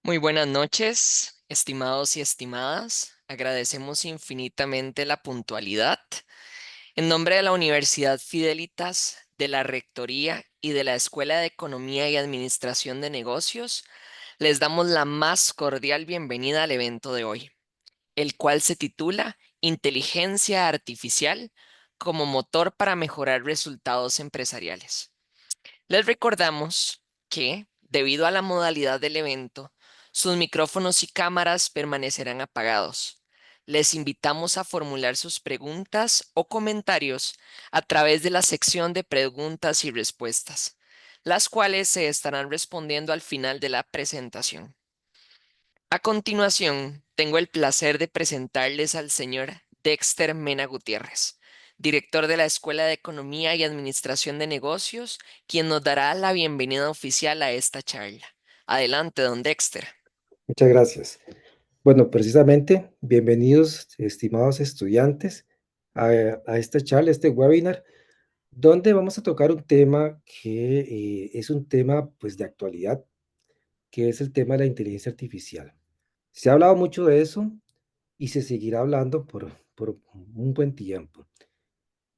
Muy buenas noches, estimados y estimadas. Agradecemos infinitamente la puntualidad. En nombre de la Universidad Fidelitas, de la Rectoría y de la Escuela de Economía y Administración de Negocios, les damos la más cordial bienvenida al evento de hoy, el cual se titula Inteligencia Artificial como motor para mejorar resultados empresariales. Les recordamos que, debido a la modalidad del evento, sus micrófonos y cámaras permanecerán apagados. Les invitamos a formular sus preguntas o comentarios a través de la sección de preguntas y respuestas, las cuales se estarán respondiendo al final de la presentación. A continuación, tengo el placer de presentarles al señor Dexter Mena Gutiérrez, director de la Escuela de Economía y Administración de Negocios, quien nos dará la bienvenida oficial a esta charla. Adelante, don Dexter. Muchas gracias. Bueno, precisamente, bienvenidos, estimados estudiantes, a, a esta charla, este webinar, donde vamos a tocar un tema que es un tema pues, de actualidad, que es el tema de la inteligencia artificial. Se ha hablado mucho de eso y se seguirá hablando por un buen tiempo.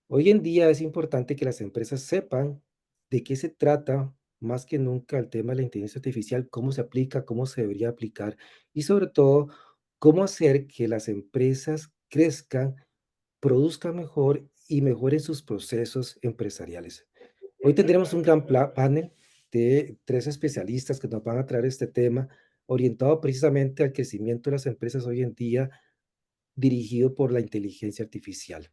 Hoy en día es importante que las empresas sepan de qué se trata más que nunca el tema de la inteligencia artificial, cómo se aplica, cómo se debería aplicar y sobre todo cómo hacer que las empresas crezcan, produzcan mejor y mejoren sus procesos empresariales. Hoy tendremos un gran panel de tres especialistas que nos van a traer este tema orientado precisamente al crecimiento de las empresas hoy en día dirigido por la inteligencia artificial.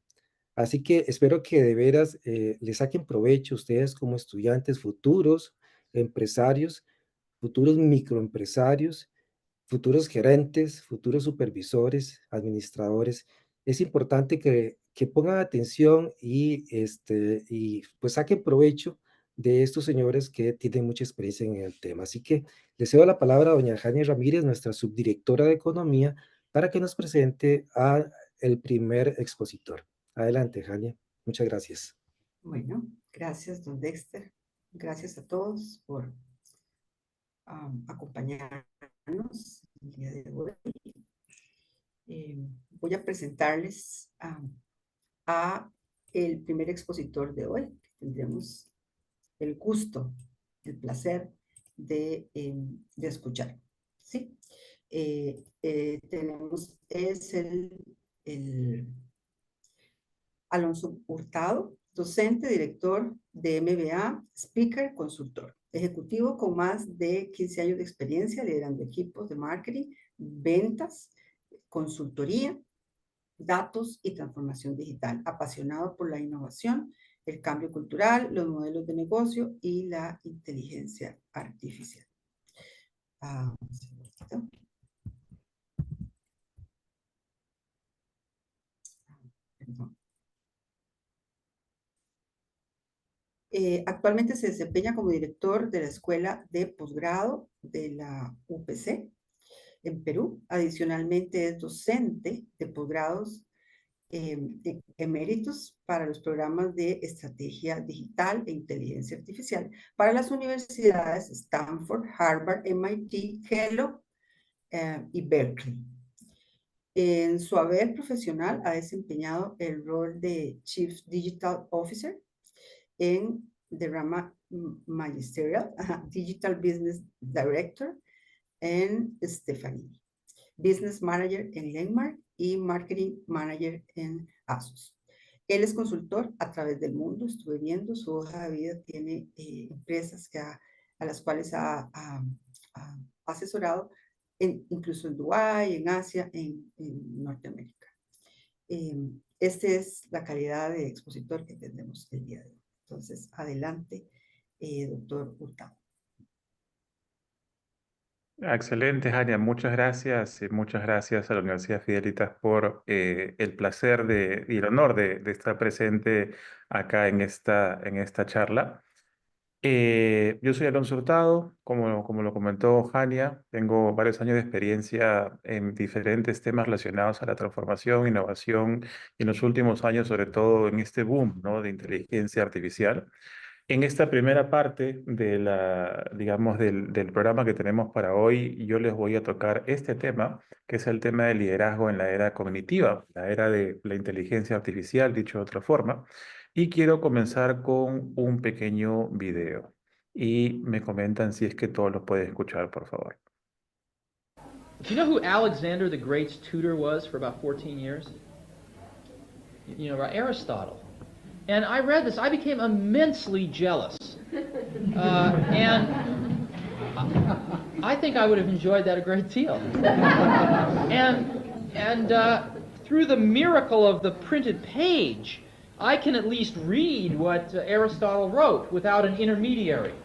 Así que espero que de veras le saquen provecho ustedes como estudiantes futuros, empresarios, futuros microempresarios, futuros gerentes, futuros supervisores, administradores. Es importante que pongan atención y pues saquen provecho de estos señores que tienen mucha experiencia en el tema. Así que le cedo la palabra a doña Jania Ramírez, nuestra subdirectora de Economía, para que nos presente a el primer expositor. Adelante, Jania. Muchas gracias. Bueno, gracias, don Dexter. Gracias a todos por acompañarnos el día de hoy. Voy a presentarles a el primer expositor de hoy. Tendremos el gusto, el placer de escuchar. ¿Sí? Es el Alonso Hurtado, docente, director de MBA, speaker, consultor, ejecutivo con más de 15 años de experiencia liderando equipos de marketing, ventas, consultoría, datos y transformación digital, apasionado por la innovación, el cambio cultural, los modelos de negocio y la inteligencia artificial. Un segundito. Perdón. Actualmente se desempeña como director de la Escuela de Posgrado de la UPC en Perú. Adicionalmente es docente de posgrados eméritos para los programas de estrategia digital e inteligencia artificial para las universidades Stanford, Harvard, MIT, Kellogg y Berkeley. En su haber profesional ha desempeñado el rol de Chief Digital Officer en the rama Magisterial, Digital Business Director en Stephanie, Business Manager en Landmark y Marketing Manager en Asus. Él es consultor a través del mundo, estuve viendo su hoja de vida, tiene empresas a las cuales ha asesorado, incluso en Dubái, en Asia, en Norteamérica. Esta es la calidad de expositor que tenemos el día de hoy. Entonces, adelante, doctor Hurtado. Excelente, Jania. Muchas gracias y muchas gracias a la Universidad Fidelitas por el placer y el honor de estar presente acá en esta charla. Yo soy Alonso Hurtado, como lo comentó Jania, tengo varios años de experiencia en diferentes temas relacionados a la transformación, innovación y en los últimos años sobre todo en este boom, ¿no?, de inteligencia artificial. En esta primera parte digamos, del programa que tenemos para hoy, yo les voy a tocar este tema, que es el tema del liderazgo en la era cognitiva, la era de la inteligencia artificial, dicho de otra forma. Y quiero comenzar con un pequeño video. Y me comentan si es que todos los pueden escuchar, por favor. Do you know who Alexander the Great's tutor was for about 14 years? You know, Aristotle. And I read this, I became immensely jealous. And I think I would have enjoyed that a great deal. And through the miracle of the printed page, I can at least read what Aristotle wrote without an intermediary.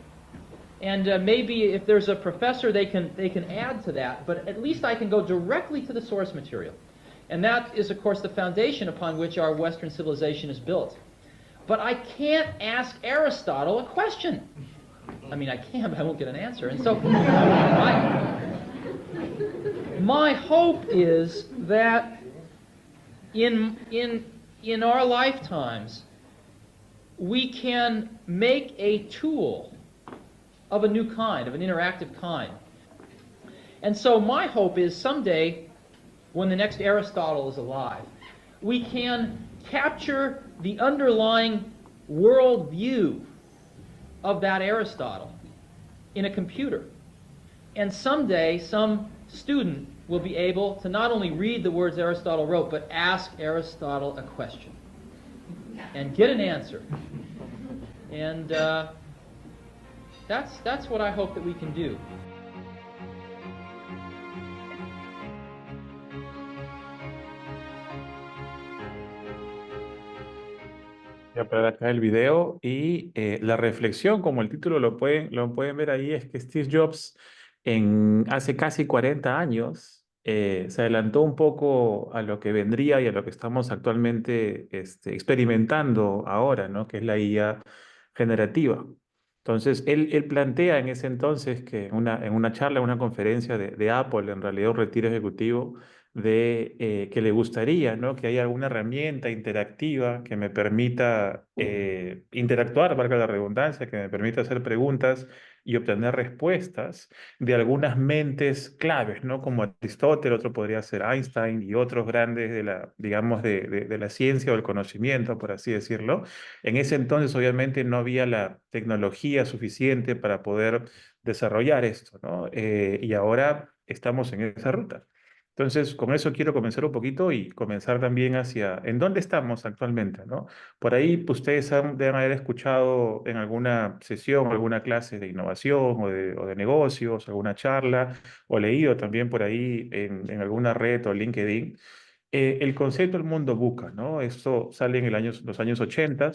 And maybe if there's a professor, they can add to that, but at least I can go directly to the source material. And that is, of course, the foundation upon which our Western civilization is built. But I can't ask Aristotle a question. I mean, I can, but I won't get an answer. And so my hope is that in our lifetimes, we can make a tool of a new kind, of an interactive kind. And so my hope is someday, when the next Aristotle is alive, we can capture the underlying worldview of that Aristotle in a computer. And someday, some student will be able to not only read the words Aristotle wrote, but ask Aristotle a question and get an answer. And that's what I hope that we can do. Voy a poner acá el video y la reflexión, como el título lo pueden ver ahí, es que Steve Jobs hace casi 40 años se adelantó un poco a lo que vendría y a lo que estamos actualmente experimentando ahora, ¿no? Que es la IA generativa. Entonces, él plantea en ese entonces que en una charla, en una conferencia de Apple, en realidad un retiro ejecutivo, que le gustaría, ¿no? Que haya alguna herramienta interactiva que me permita interactuar, valga la redundancia, que me permita hacer preguntas y obtener respuestas de algunas mentes claves, ¿no? Como Aristóteles, otro podría ser Einstein y otros grandes digamos, de la ciencia o el conocimiento, por así decirlo. En ese entonces, obviamente, no había la tecnología suficiente para poder desarrollar esto, ¿no? Y ahora estamos en esa ruta. Entonces, con eso quiero comenzar un poquito y comenzar también hacia en dónde estamos actualmente, ¿no? Por ahí pues, ustedes deben haber escuchado en alguna sesión, alguna clase de innovación o de negocios, alguna charla, o leído también por ahí en alguna red o LinkedIn, el concepto del mundo VUCA, ¿no? Esto sale en los años 80,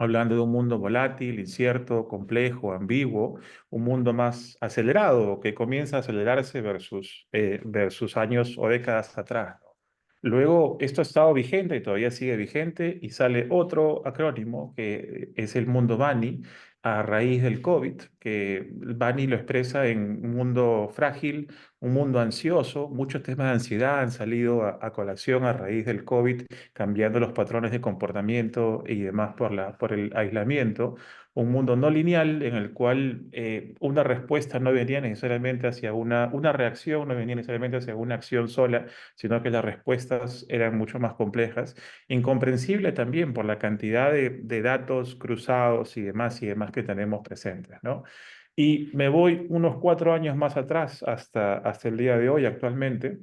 hablando de un mundo volátil, incierto, complejo, ambiguo, un mundo más acelerado, que comienza a acelerarse versus años o décadas atrás, ¿no? Luego, esto ha estado vigente y todavía sigue vigente y sale otro acrónimo que es el mundo BANI a raíz del COVID, que BANI lo expresa en un mundo frágil, un mundo ansioso. Muchos temas de ansiedad han salido a colación a raíz del COVID, cambiando los patrones de comportamiento y demás por el aislamiento. Un mundo no lineal en el cual una respuesta no venía necesariamente hacia una reacción, no venía necesariamente hacia una acción sola, sino que las respuestas eran mucho más complejas. Incomprensible también por la cantidad de datos cruzados y demás que tenemos presentes, ¿no? Y me voy unos 4 años más atrás hasta el día de hoy actualmente,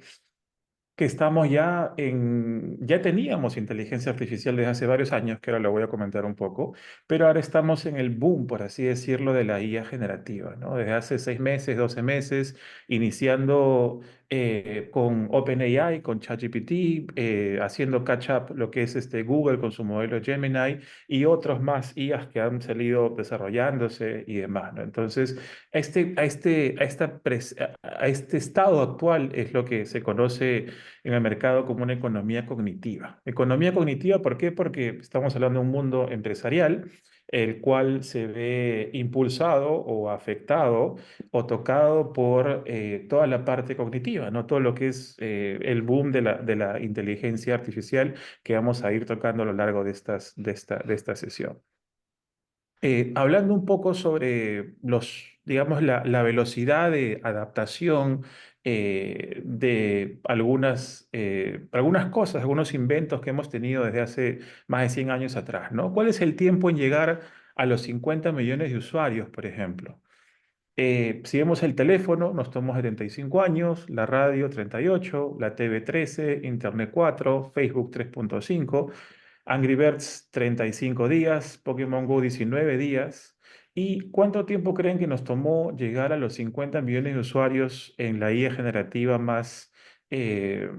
que estamos ya teníamos inteligencia artificial desde hace varios años, que ahora lo voy a comentar un poco, pero ahora estamos en el boom, por así decirlo, de la IA generativa, ¿no? Desde hace 6 meses, 12 meses, iniciando con OpenAI, con ChatGPT, haciendo catch up lo que es Google con su modelo Gemini y otros más IAs que han salido desarrollándose y demás, ¿no? Entonces, a este estado actual es lo que se conoce en el mercado como una economía cognitiva. Economía cognitiva, ¿por qué? Porque estamos hablando de un mundo empresarial, el cual se ve impulsado o afectado o tocado por toda la parte cognitiva, ¿no? Todo lo que es el boom de la inteligencia artificial que vamos a ir tocando a lo largo de esta sesión. Hablando un poco sobre digamos, la velocidad de adaptación de algunas cosas, algunos inventos que hemos tenido desde hace más de 100 años atrás, ¿no? ¿Cuál es el tiempo en llegar a los 50 millones de usuarios, por ejemplo? Si vemos el teléfono, nos tomó 75 años, la radio 38, la TV 13, Internet 4, Facebook 3.5, Angry Birds 35 días, Pokémon Go 19 días. ¿Y cuánto tiempo creen que nos tomó llegar a los 50 millones de usuarios en la IA generativa eh,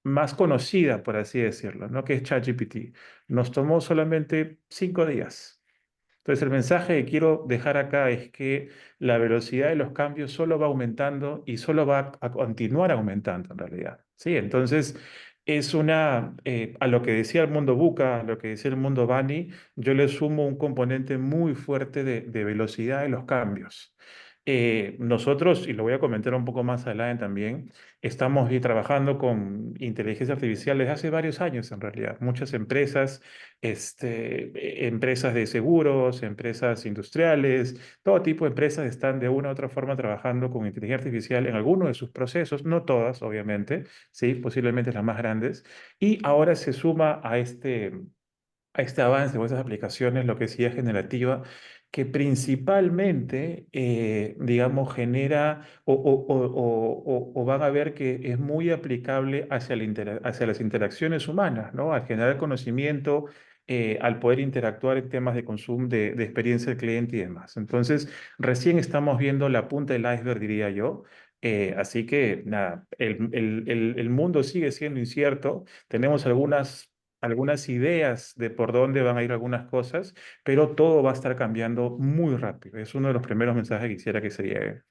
más conocida, por así decirlo, ¿no? Que es ChatGPT? Nos tomó solamente 5 días. Entonces, el mensaje que quiero dejar acá es que la velocidad de los cambios solo va aumentando y solo va a continuar aumentando en realidad. ¿Sí? Entonces, a lo que decía el mundo Buca, a lo que decía el mundo Bani, yo le sumo un componente muy fuerte de velocidad de los cambios. Nosotros, y lo voy a comentar un poco más adelante también, estamos trabajando con inteligencia artificial desde hace varios años en realidad. Muchas empresas empresas de seguros, empresas industriales, todo tipo de empresas están de una u otra forma trabajando con inteligencia artificial en alguno de sus procesos, no todas, obviamente, sí, posiblemente las más grandes, y ahora se suma a este avance o esas aplicaciones, lo que sí es generativa, que principalmente, digamos, genera o van a ver que es muy aplicable hacia las interacciones humanas, ¿no? Al generar conocimiento, al poder interactuar en temas de consumo, de experiencia del cliente y demás. Entonces, recién estamos viendo la punta del iceberg, diría yo. Así que, nada, el mundo sigue siendo incierto. Tenemos algunas ideas de por dónde van a ir algunas cosas, pero todo va a estar cambiando muy rápido. Es uno de los primeros mensajes que quisiera que se llegue.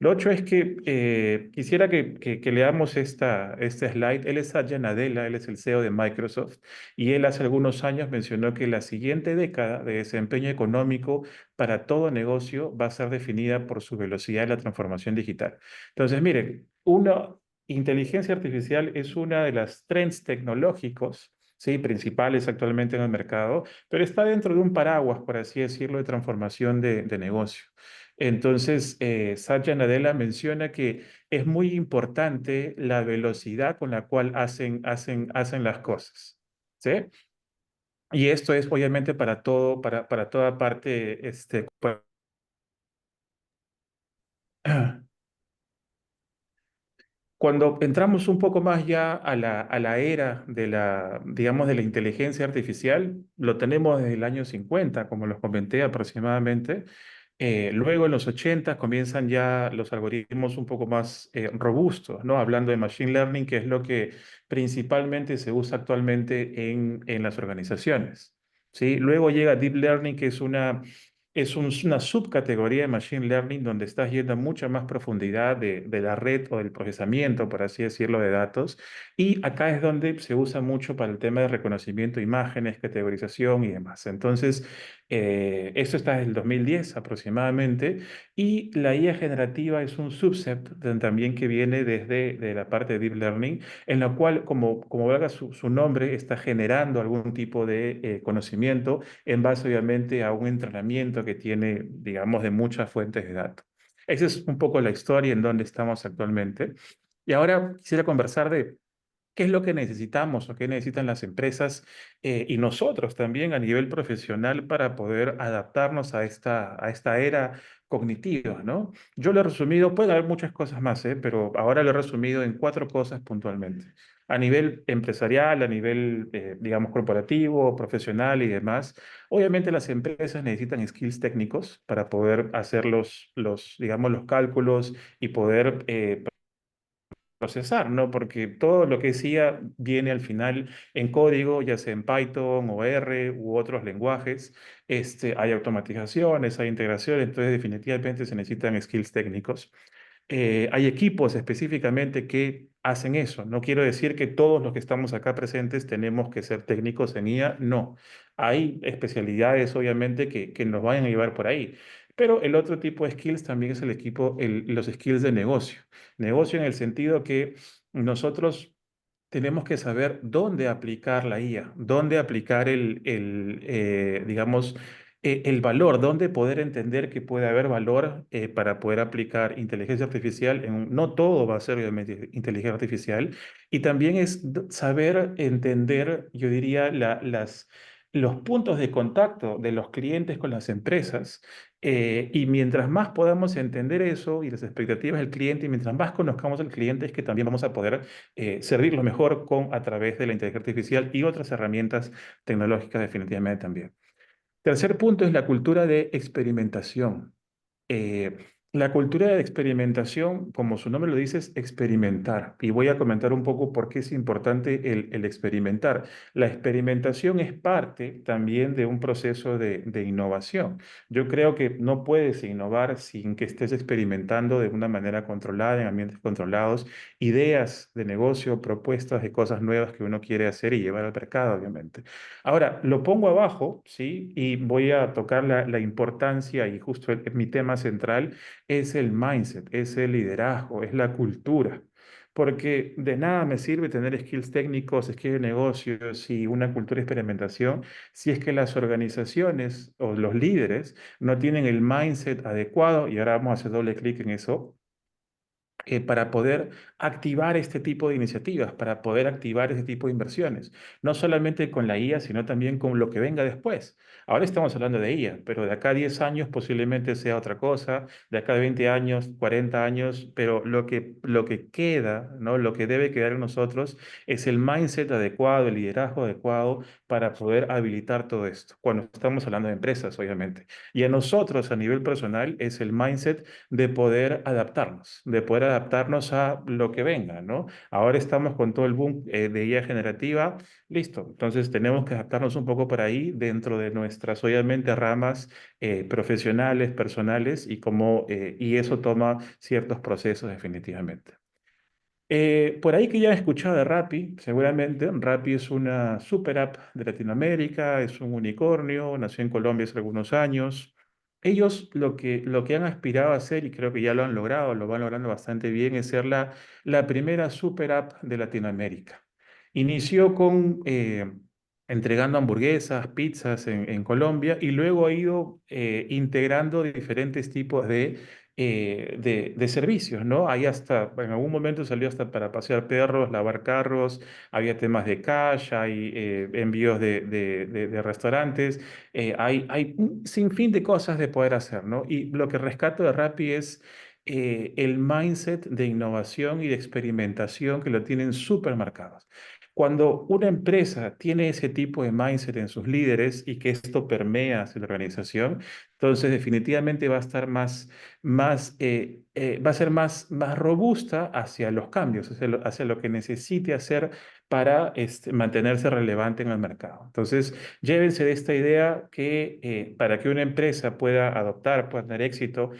Lo otro es que quisiera que leamos este slide. Él es Satya Nadella, él es el CEO de Microsoft, y él hace algunos años mencionó que la siguiente década de desempeño económico para todo negocio va a ser definida por su velocidad en la transformación digital. Entonces, miren, una inteligencia artificial es una de las trends tecnológicos, sí, principales actualmente en el mercado, pero está dentro de un paraguas, por así decirlo, de transformación de negocio. Entonces, Satya Nadella menciona que es muy importante la velocidad con la cual hacen las cosas, ¿sí? Y esto es obviamente para todo, para toda parte, cuando entramos un poco más ya a la era digamos, de la inteligencia artificial, lo tenemos desde el año 50, como los comenté aproximadamente. Luego en los 80 comienzan ya los algoritmos un poco más robustos, ¿no? Hablando de machine learning, que es lo que principalmente se usa actualmente en las organizaciones, ¿sí? Luego llega deep learning, que una subcategoría de machine learning donde estás yendo a mucha más profundidad de la red o del procesamiento, por así decirlo, de datos. Y acá es donde se usa mucho para el tema de reconocimiento de imágenes, categorización y demás. Entonces, esto está desde el 2010 aproximadamente. Y la IA generativa es un subset también que viene desde de la parte de deep learning, en la cual, como valga su nombre, está generando algún tipo de conocimiento en base obviamente a un entrenamiento que tiene, digamos, de muchas fuentes de datos. Esa es un poco la historia en donde estamos actualmente. Y ahora quisiera conversar de qué es lo que necesitamos o qué necesitan las empresas y nosotros también a nivel profesional para poder adaptarnos a esta era cognitiva, ¿no? Yo lo he resumido, puede haber muchas cosas más, pero ahora lo he resumido en 4 cosas puntualmente. A nivel empresarial, a nivel, digamos, corporativo, profesional y demás, obviamente las empresas necesitan skills técnicos para poder hacer digamos, los cálculos y poder procesar, ¿no? Porque todo lo que decía viene al final en código, ya sea en Python o R u otros lenguajes. Hay automatizaciones, hay integraciones, entonces definitivamente se necesitan skills técnicos. Hay equipos específicamente que hacen eso. No quiero decir que todos los que estamos acá presentes tenemos que ser técnicos en IA, no. Hay especialidades, obviamente, que nos vayan a llevar por ahí. Pero el otro tipo de skills también es los skills de negocio. Negocio en el sentido que nosotros tenemos que saber dónde aplicar la IA, dónde aplicar digamos, el valor, dónde poder entender que puede haber valor para poder aplicar inteligencia artificial. No todo va a ser obviamente inteligencia artificial. Y también es saber entender, yo diría, los puntos de contacto de los clientes con las empresas. Y mientras más podamos entender eso y las expectativas del cliente, y mientras más conozcamos al cliente, es que también vamos a poder servirlo mejor a través de la inteligencia artificial y otras herramientas tecnológicas definitivamente también. Tercer punto es la cultura de experimentación. Eh, la cultura de experimentación, como su nombre lo dice, es experimentar. Y voy a comentar un poco por qué es importante el experimentar. La experimentación es parte también de un proceso de innovación. Yo creo que no puedes innovar sin que estés experimentando de una manera controlada, en ambientes controlados, ideas de negocio, propuestas de cosas nuevas que uno quiere hacer y llevar al mercado, obviamente. Ahora, lo pongo abajo, ¿sí? Y voy a tocar la importancia, y justo mi tema central es el mindset, es el liderazgo, es la cultura. Porque de nada me sirve tener skills técnicos, skills de negocios y una cultura de experimentación si es que las organizaciones o los líderes no tienen el mindset adecuado, y ahora vamos a hacer doble clic en eso, para poder activar este tipo de iniciativas, para poder activar este tipo de inversiones. No solamente con la IA, sino también con lo que venga después. Ahora estamos hablando de IA, pero de acá a 10 años posiblemente sea otra cosa, de acá a 20 años, 40 años, pero lo que queda, ¿no? Lo que debe quedar en nosotros es el mindset adecuado, el liderazgo adecuado para poder habilitar todo esto. Cuando estamos hablando de empresas, obviamente. Y a nosotros, a nivel personal, es el mindset de poder adaptarnos a lo que venga, ¿no? Ahora estamos con todo el boom de IA generativa, listo. Entonces tenemos que adaptarnos un poco por ahí dentro de nuestras, obviamente, ramas profesionales, personales, y eso toma ciertos procesos definitivamente. Por ahí que ya he escuchado de Rappi, seguramente. Rappi es una super app de Latinoamérica, es un unicornio, nació en Colombia hace algunos años. Ellos lo que han aspirado a hacer, y creo que ya lo han logrado, lo van logrando bastante bien, es ser la primera super app de Latinoamérica. Inició con entregando hamburguesas, pizzas en Colombia, y luego ha ido integrando diferentes tipos de servicios, ¿no? Ahí hasta, en algún momento salió hasta para pasear perros, lavar carros, había temas de cash, hay envíos de restaurantes, hay un sinfín de cosas de poder hacer, ¿no? Y lo que rescato de Rappi es el mindset de innovación y de experimentación que lo tienen súper marcados. Cuando una empresa tiene ese tipo de mindset en sus líderes y que esto permea hacia la organización, entonces definitivamente va a estar va a ser más robusta hacia los cambios, hacia lo que necesite hacer para mantenerse relevante en el mercado. Entonces, llévense de esta idea que para que una empresa pueda adoptar, pueda tener éxito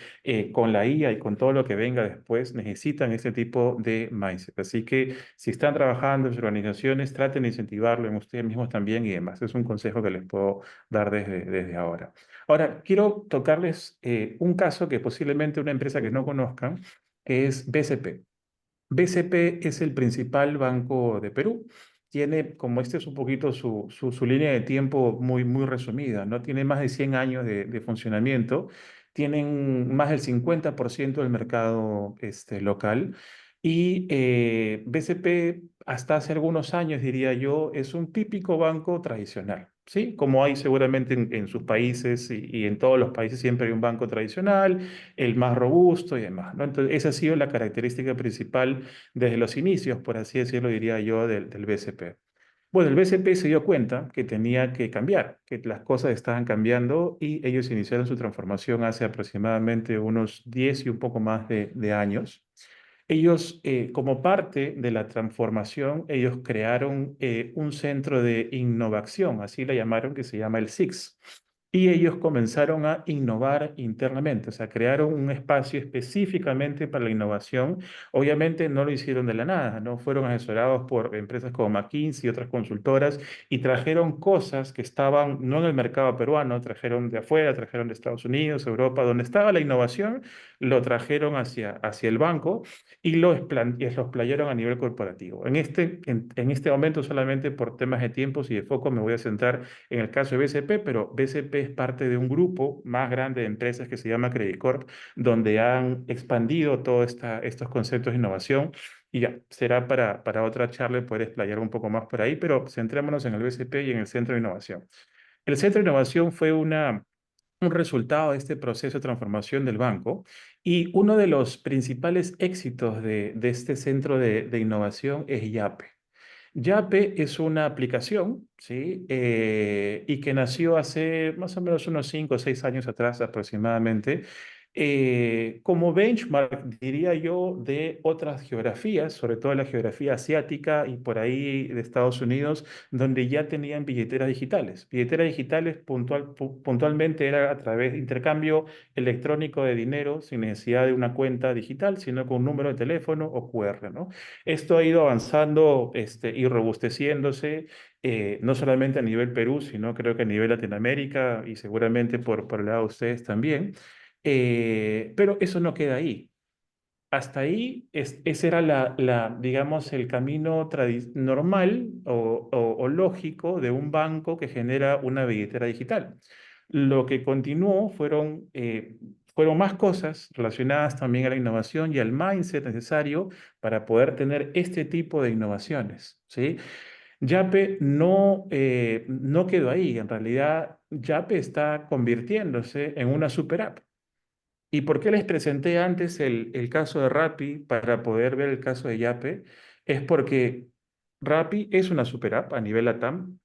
con la IA y con todo lo que venga después, necesitan este tipo de mindset. Así que si están trabajando en sus organizaciones, traten de incentivarlo en ustedes mismos también y demás. Es un consejo que les puedo dar desde ahora. Ahora, quiero tocarles un caso que posiblemente una empresa que no conozcan, que es BCP. BCP es el principal banco de Perú. Tiene, como este es un poquito su línea de tiempo muy resumida, ¿no? Tiene más de 100 años de funcionamiento, tienen más del 50% del mercado local, y BCP hasta hace algunos años, diría yo, es un típico banco tradicional, ¿sí? Como hay seguramente en sus países y en todos los países siempre hay un banco tradicional, el más robusto y demás, ¿no? Entonces, esa ha sido la característica principal desde los inicios, por así decirlo, diría yo, del BCP. Bueno, el BCP se dio cuenta que tenía que cambiar, que las cosas estaban cambiando, y ellos iniciaron su transformación hace aproximadamente unos 10 y un poco más de años. Ellos, como parte de la transformación, ellos crearon un centro de innovación, así la llamaron, que se llama el SIX. Y ellos comenzaron a innovar internamente, o sea, crearon un espacio específicamente para la innovación. Obviamente no lo hicieron de la nada, no fueron asesorados por empresas como McKinsey y otras consultoras, y trajeron cosas que estaban no en el mercado peruano, trajeron de afuera, trajeron de Estados Unidos, Europa, donde estaba la innovación, lo trajeron hacia el banco y los playaron a nivel corporativo. En este momento, solamente por temas de tiempos y de foco, me voy a centrar en el caso de BCP, pero BCP Yape es parte de un grupo más grande de empresas que se llama Credit Corp, donde han expandido todos estos conceptos de innovación. Y ya, será para otra charla poder explayar un poco más por ahí, pero centrémonos en el BCP y en el Centro de Innovación. El Centro de Innovación fue un resultado de este proceso de transformación del banco, y uno de los principales éxitos de este centro de innovación es Yape. Yape es una aplicación, ¿sí? Y que nació hace más o menos unos 5 o 6 años atrás aproximadamente, como benchmark, diría yo, de otras geografías, sobre todo la geografía asiática y por ahí de Estados Unidos, donde ya tenían billeteras digitales. Billeteras digitales puntualmente era a través de intercambio electrónico de dinero sin necesidad de una cuenta digital, sino con un número de teléfono o QR, ¿no? Esto ha ido avanzando y robusteciéndose, no solamente a nivel Perú, sino creo que a nivel Latinoamérica y seguramente por el lado de ustedes también. Pero eso no queda ahí. Hasta ahí, ese era digamos, el camino normal o lógico de un banco que genera una billetera digital. Lo que continuó fueron más cosas relacionadas también a la innovación y al mindset necesario para poder tener este tipo de innovaciones, ¿sí? Yape no quedó ahí. En realidad, Yape está convirtiéndose en una super app. ¿Y por qué les presenté antes el caso de Rappi para poder ver el caso de Yape? Es porque Rappi es una super app a nivel LATAM,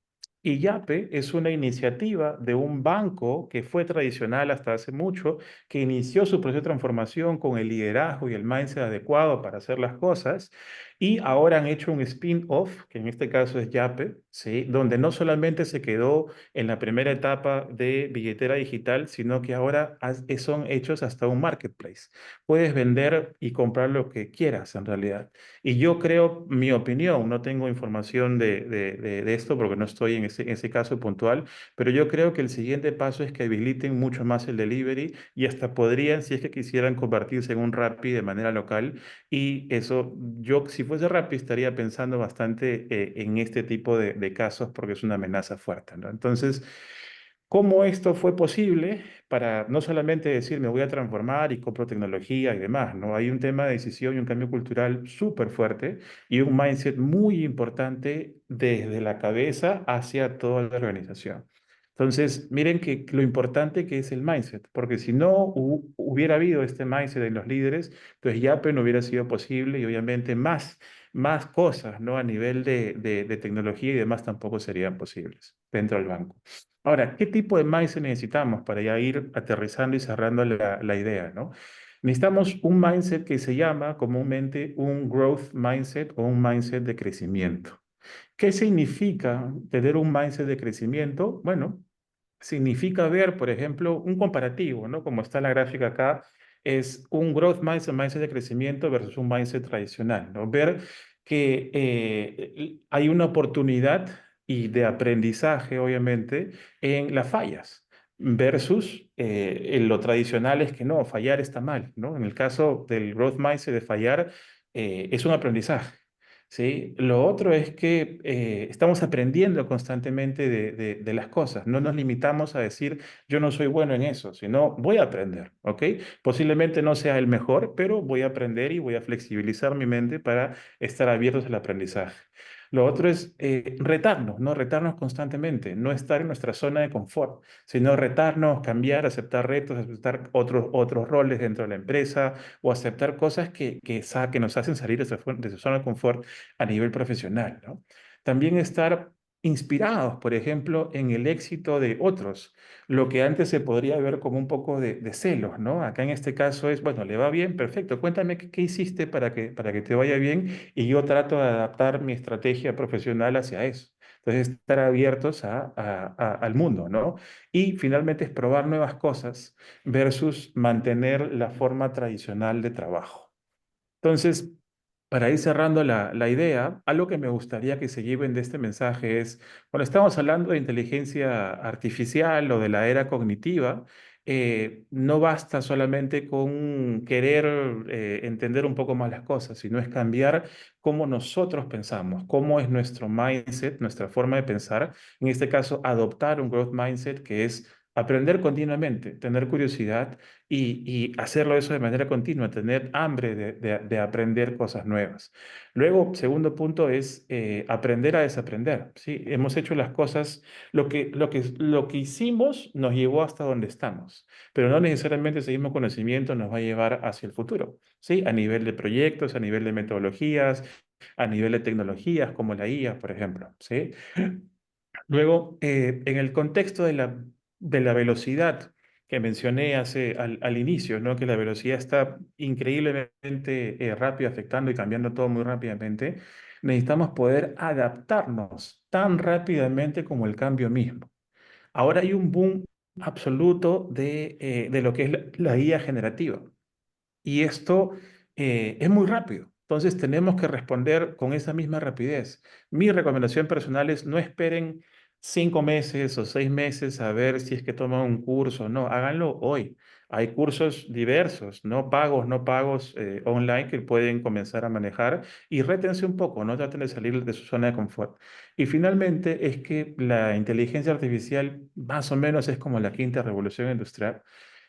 y Yape es una iniciativa de un banco que fue tradicional hasta hace mucho, que inició su proceso de transformación con el liderazgo y el mindset adecuado para hacer las cosas, y ahora han hecho un spin-off, que en este caso es Yape, ¿sí? Donde no solamente se quedó en la primera etapa de billetera digital, sino que ahora son hechos hasta un marketplace. Puedes vender y comprar lo que quieras en realidad. Y yo creo, mi opinión, no tengo información de esto porque no estoy en ese caso puntual, pero yo creo que el siguiente paso es que habiliten mucho más el delivery, y hasta podrían, si es que quisieran, convertirse en un Rappi de manera local. Y eso, yo si fuese Rappi estaría pensando bastante en este tipo de casos, porque es una amenaza fuerte, ¿no? Entonces, ¿cómo esto fue posible? Para no solamente decir me voy a transformar y compro tecnología y demás, ¿no? Hay un tema de decisión y un cambio cultural súper fuerte y un mindset muy importante desde la cabeza hacia toda la organización. Entonces, miren que lo importante que es el mindset, porque si no hubiera habido este mindset en los líderes, entonces Yape no hubiera sido posible, y obviamente más cosas, ¿no? A nivel de tecnología y demás tampoco serían posibles dentro del banco. Ahora, ¿qué tipo de mindset necesitamos para ya ir aterrizando y cerrando la idea, ¿no? Necesitamos un mindset que se llama comúnmente un growth mindset o un mindset de crecimiento. ¿Qué significa tener un mindset de crecimiento? Bueno, significa ver, por ejemplo, un comparativo, ¿no? Como está la gráfica acá, es un growth mindset, mindset de crecimiento versus un mindset tradicional, ¿no? Ver que hay una oportunidad y de aprendizaje, obviamente, en las fallas versus en lo tradicional es que no, fallar está mal, ¿no? En el caso del growth mindset de fallar, es un aprendizaje. ¿Sí? Lo otro es que estamos aprendiendo constantemente de las cosas. No nos limitamos a decir, yo no soy bueno en eso, sino voy a aprender, ¿ok? Posiblemente no sea el mejor, pero voy a aprender y voy a flexibilizar mi mente para estar abiertos al aprendizaje. Lo otro es retarnos, ¿no? Retarnos constantemente, no estar en nuestra zona de confort, sino retarnos, cambiar, aceptar retos, aceptar otros roles dentro de la empresa, o aceptar cosas que nos hacen salir de su zona de confort a nivel profesional, ¿no? También estar inspirados, por ejemplo, en el éxito de otros, lo que antes se podría ver como un poco de celos, ¿no? Acá en este caso es, bueno, le va bien, perfecto, cuéntame qué hiciste para que te vaya bien, y yo trato de adaptar mi estrategia profesional hacia eso. Entonces, estar abiertos al mundo, ¿no? Y finalmente es probar nuevas cosas versus mantener la forma tradicional de trabajo. Entonces, para ir cerrando la idea, algo que me gustaría que se lleven de este mensaje es, cuando estamos hablando de inteligencia artificial o de la era cognitiva, no basta solamente con querer entender un poco más las cosas, sino es cambiar cómo nosotros pensamos, cómo es nuestro mindset, nuestra forma de pensar. En este caso, adoptar un growth mindset que es aprender continuamente, tener curiosidad y hacerlo eso de manera continua, tener hambre de aprender cosas nuevas. Luego, segundo punto es aprender a desaprender. ¿Sí? Hemos hecho las cosas, lo que hicimos nos llevó hasta donde estamos, pero no necesariamente ese mismo conocimiento nos va a llevar hacia el futuro. ¿Sí? A nivel de proyectos, a nivel de metodologías, a nivel de tecnologías como la IA, por ejemplo. ¿Sí? Luego, en el contexto de la velocidad que mencioné al inicio, ¿no? Que la velocidad está increíblemente rápida, afectando y cambiando todo muy rápidamente, necesitamos poder adaptarnos tan rápidamente como el cambio mismo. Ahora hay un boom absoluto de lo que es la IA generativa. Y esto es muy rápido. Entonces tenemos que responder con esa misma rapidez. Mi recomendación personal es no esperen 5 meses o 6 meses a ver si es que toman un curso. No, háganlo hoy. Hay cursos diversos, no pagos, no pagos online que pueden comenzar a manejar y rétense un poco, no traten de salir de su zona de confort. Y finalmente es que la inteligencia artificial más o menos es como la quinta revolución industrial.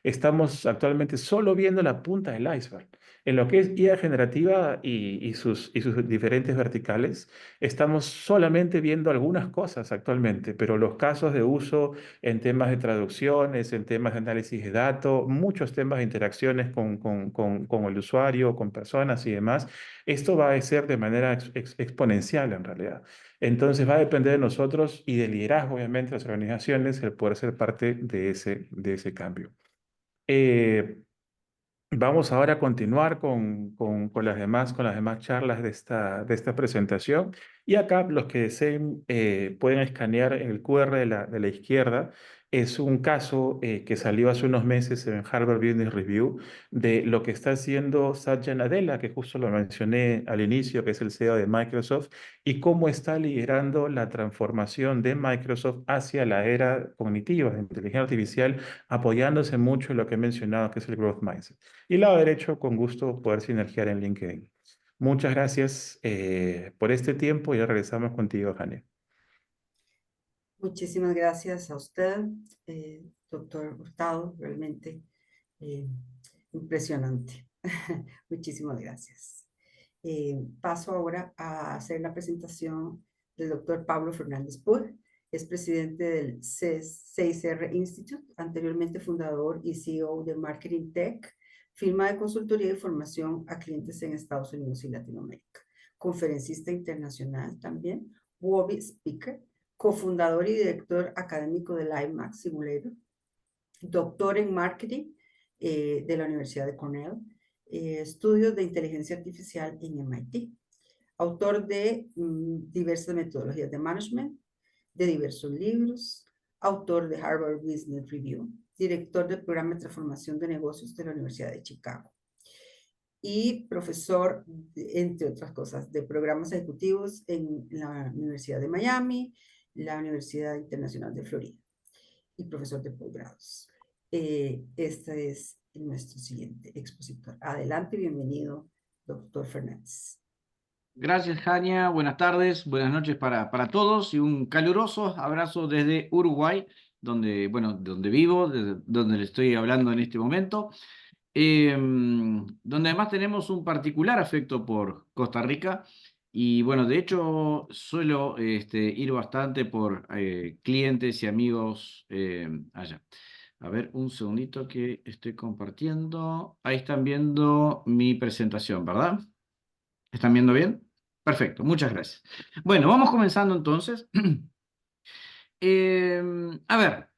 Estamos actualmente solo viendo la punta del iceberg. En lo que es IA generativa y sus diferentes verticales, estamos solamente viendo algunas cosas actualmente, pero los casos de uso en temas de traducciones, en temas de análisis de datos, muchos temas de interacciones con el usuario, con personas y demás, esto va a ser de manera exponencial en realidad. Entonces va a depender de nosotros y del liderazgo, obviamente, de las organizaciones, el poder ser parte de ese cambio. Eh, Vamos ahora a continuar con las demás charlas de esta presentación. Y acá los que deseen pueden escanear el QR de la izquierda. Es un caso que salió hace unos meses en Harvard Business Review de lo que está haciendo Satya Nadella, que justo lo mencioné al inicio, que es el CEO de Microsoft, y cómo está liderando la transformación de Microsoft hacia la era cognitiva de inteligencia artificial, apoyándose mucho en lo que he mencionado, que es el Growth Mindset. Y lado derecho, con gusto poder sinergiar en LinkedIn. Muchas gracias por este tiempo y ya regresamos contigo, Jania. Muchísimas gracias a usted, doctor Hurtado, realmente eh, impresionante. Muchísimas gracias. Paso ahora a hacer la presentación del doctor Pablo Fernández Pur. Es presidente del 6R Institute, anteriormente fundador y CEO de Marketing Tech, firma de consultoría y formación a clientes en Estados Unidos y Latinoamérica. Conferencista internacional también, WOBI Speaker, cofundador y director académico del IMAX Simulator, doctor en marketing de la Universidad de Cornell, estudios de inteligencia artificial en MIT, autor de diversas metodologías de management, de diversos libros, autor de Harvard Business Review, director del programa de transformación de negocios de la Universidad de Chicago y profesor, entre otras cosas, de programas ejecutivos en la Universidad de Miami, la Universidad Internacional de Florida y profesor de posgrados. Este es nuestro siguiente expositor. Adelante, bienvenido, doctor Fernández. Gracias, Jania. Buenas tardes, buenas noches para todos y un caluroso abrazo desde Uruguay, donde vivo, desde donde le estoy hablando en este momento, donde además tenemos un particular afecto por Costa Rica. Y bueno, de hecho, suelo ir bastante por clientes y amigos allá. A ver, un segundito que estoy compartiendo. Ahí están viendo mi presentación, ¿verdad? ¿Están viendo bien? Perfecto, muchas gracias. Bueno, vamos comenzando entonces. A ver,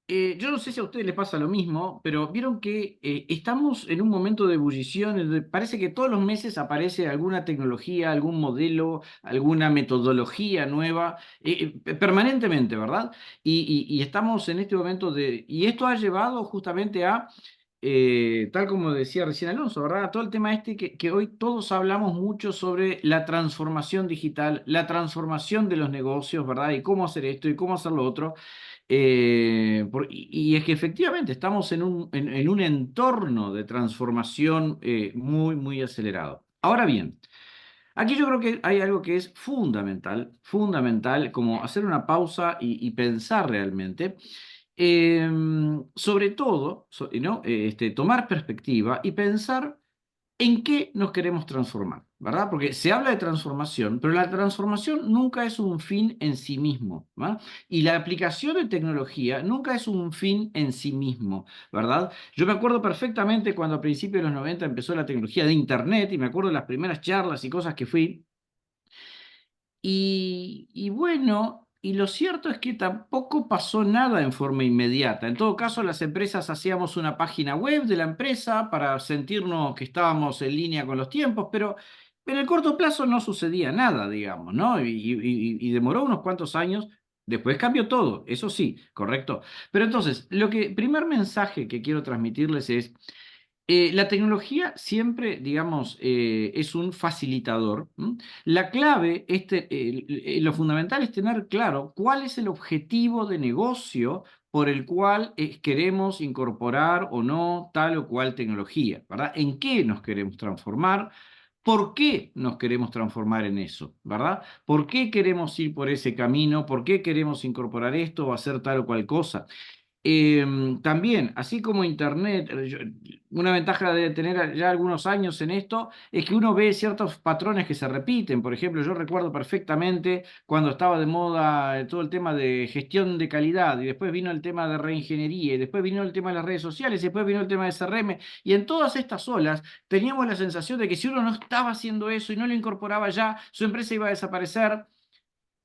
yo no sé si a ustedes les pasa lo mismo, pero vieron que estamos en un momento de ebullición, en donde parece que todos los meses aparece alguna tecnología, algún modelo, alguna metodología nueva, permanentemente, ¿verdad? Y estamos en este momento y esto ha llevado justamente a tal como decía recién Alonso, ¿verdad? Todo el tema que hoy todos hablamos mucho sobre la transformación digital, la transformación de los negocios, ¿verdad? Y cómo hacer esto y cómo hacer lo otro. Y es que efectivamente estamos en un entorno de transformación muy, muy acelerado. Ahora bien, aquí yo creo que hay algo que es fundamental, fundamental, como hacer una pausa y pensar realmente. Sobre todo, ¿no? Tomar perspectiva y pensar en qué nos queremos transformar, ¿verdad? Porque se habla de transformación, pero la transformación nunca es un fin en sí mismo, ¿verdad? Y la aplicación de tecnología nunca es un fin en sí mismo, ¿verdad? Yo me acuerdo perfectamente cuando a principios de los 90 empezó la tecnología de Internet y me acuerdo de las primeras charlas y cosas que fui. Y bueno, y lo cierto es que tampoco pasó nada en forma inmediata. En todo caso, las empresas hacíamos una página web de la empresa para sentirnos que estábamos en línea con los tiempos, pero en el corto plazo no sucedía nada, digamos, ¿no? Y demoró unos cuantos años. Después cambió todo, eso sí, correcto. Pero entonces, primer mensaje que quiero transmitirles es la tecnología siempre, digamos, es un facilitador. ¿M? La clave, lo fundamental es tener claro cuál es el objetivo de negocio por el cual queremos incorporar o no tal o cual tecnología, ¿verdad? ¿En qué nos queremos transformar? ¿Por qué nos queremos transformar en eso, ¿verdad? ¿Por qué queremos ir por ese camino? ¿Por qué queremos incorporar esto o hacer tal o cual cosa? También, así como Internet, una ventaja de tener ya algunos años en esto es que uno ve ciertos patrones que se repiten. Por ejemplo, yo recuerdo perfectamente cuando estaba de moda todo el tema de gestión de calidad y después vino el tema de reingeniería y después vino el tema de las redes sociales y después vino el tema de CRM y en todas estas olas teníamos la sensación de que si uno no estaba haciendo eso y no lo incorporaba ya, su empresa iba a desaparecer.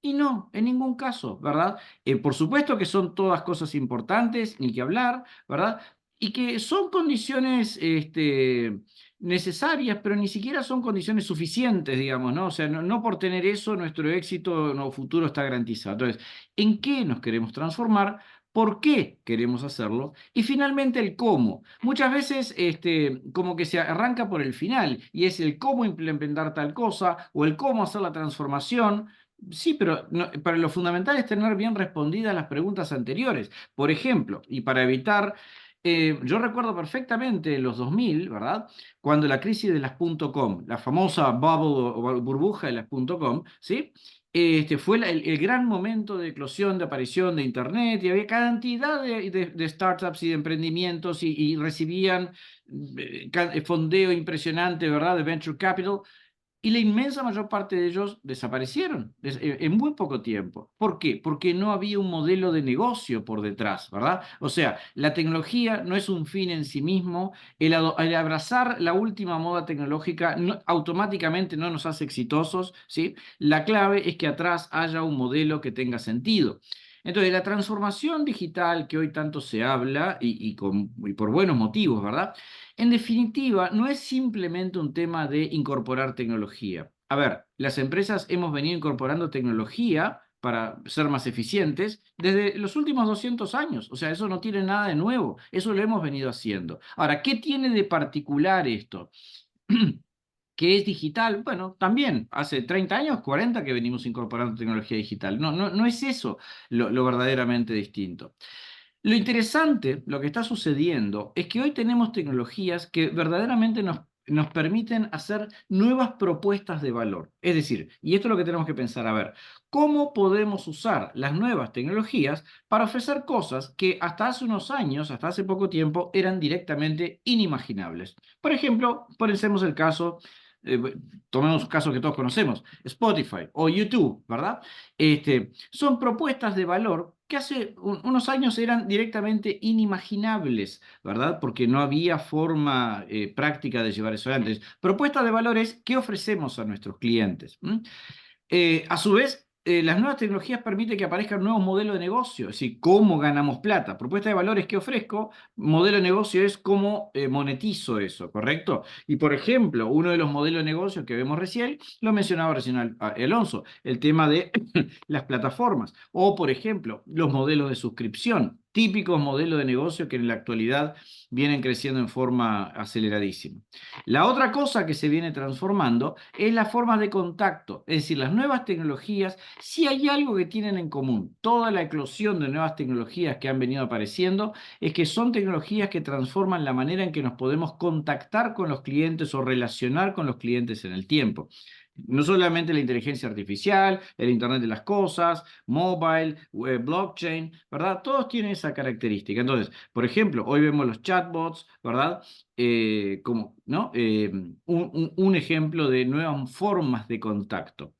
Y no, en ningún caso, ¿verdad? Por supuesto que son todas cosas importantes, ni que hablar, ¿verdad? Y que son condiciones necesarias, pero ni siquiera son condiciones suficientes, digamos, ¿no? O sea, no por tener eso nuestro éxito no futuro está garantizado. Entonces, ¿en qué nos queremos transformar? ¿Por qué queremos hacerlo? Y finalmente el cómo. Muchas veces como que se arranca por el final y es el cómo implementar tal cosa o el cómo hacer la transformación. Sí, pero para lo fundamental es tener bien respondidas las preguntas anteriores. Por ejemplo, y para evitar, yo recuerdo perfectamente los 2000, ¿verdad? Cuando la crisis de las .com, la famosa bubble o burbuja de las .com, ¿sí? Fue el gran momento de eclosión, de aparición de Internet y había cantidad de startups y de emprendimientos y recibían fondeo impresionante, ¿verdad? De venture capital. Y la inmensa mayor parte de ellos desaparecieron en muy poco tiempo. ¿Por qué? Porque no había un modelo de negocio por detrás, ¿verdad? O sea, la tecnología no es un fin en sí mismo. El abrazar la última moda tecnológica automáticamente no nos hace exitosos, ¿sí? La clave es que atrás haya un modelo que tenga sentido. Entonces, la transformación digital que hoy tanto se habla, y por buenos motivos, ¿verdad? En definitiva, no es simplemente un tema de incorporar tecnología. A ver, las empresas hemos venido incorporando tecnología para ser más eficientes desde los últimos 200 años. O sea, eso no tiene nada de nuevo. Eso lo hemos venido haciendo. Ahora, ¿qué tiene de particular esto? ¿Qué es digital? Bueno, también hace 30 años, 40 que venimos incorporando tecnología digital. No es eso lo verdaderamente distinto. Lo interesante, lo que está sucediendo, es que hoy tenemos tecnologías que verdaderamente nos permiten hacer nuevas propuestas de valor. Es decir, y esto es lo que tenemos que pensar, a ver, ¿cómo podemos usar las nuevas tecnologías para ofrecer cosas que hasta hace unos años, hasta hace poco tiempo, eran directamente inimaginables? Por ejemplo, pensemos el caso eh, tomemos casos que todos conocemos, Spotify o YouTube, ¿verdad? Son propuestas de valor que hace unos años eran directamente inimaginables, ¿verdad? Porque no había forma práctica de llevar eso antes. Propuestas de valores que ofrecemos a nuestros clientes. A su vez, las nuevas tecnologías permiten que aparezcan nuevos modelos de negocio, es decir, cómo ganamos plata. Propuesta de valores que ofrezco, modelo de negocio es cómo monetizo eso, ¿correcto? Y por ejemplo, uno de los modelos de negocio que vemos recién, lo mencionaba recién Alonso, el tema de las plataformas, o por ejemplo, los modelos de suscripción, típicos modelos de negocio que en la actualidad vienen creciendo en forma aceleradísima. La otra cosa que se viene transformando es la forma de contacto, es decir, las nuevas tecnologías, si hay algo que tienen en común, toda la eclosión de nuevas tecnologías que han venido apareciendo, es que son tecnologías que transforman la manera en que nos podemos contactar con los clientes o relacionar con los clientes en el tiempo. No solamente la inteligencia artificial, el Internet de las cosas, mobile, blockchain, ¿verdad? Todos tienen esa característica. Entonces, por ejemplo, hoy vemos los chatbots, ¿verdad? Como, ¿no? Un ejemplo de nuevas formas de contacto.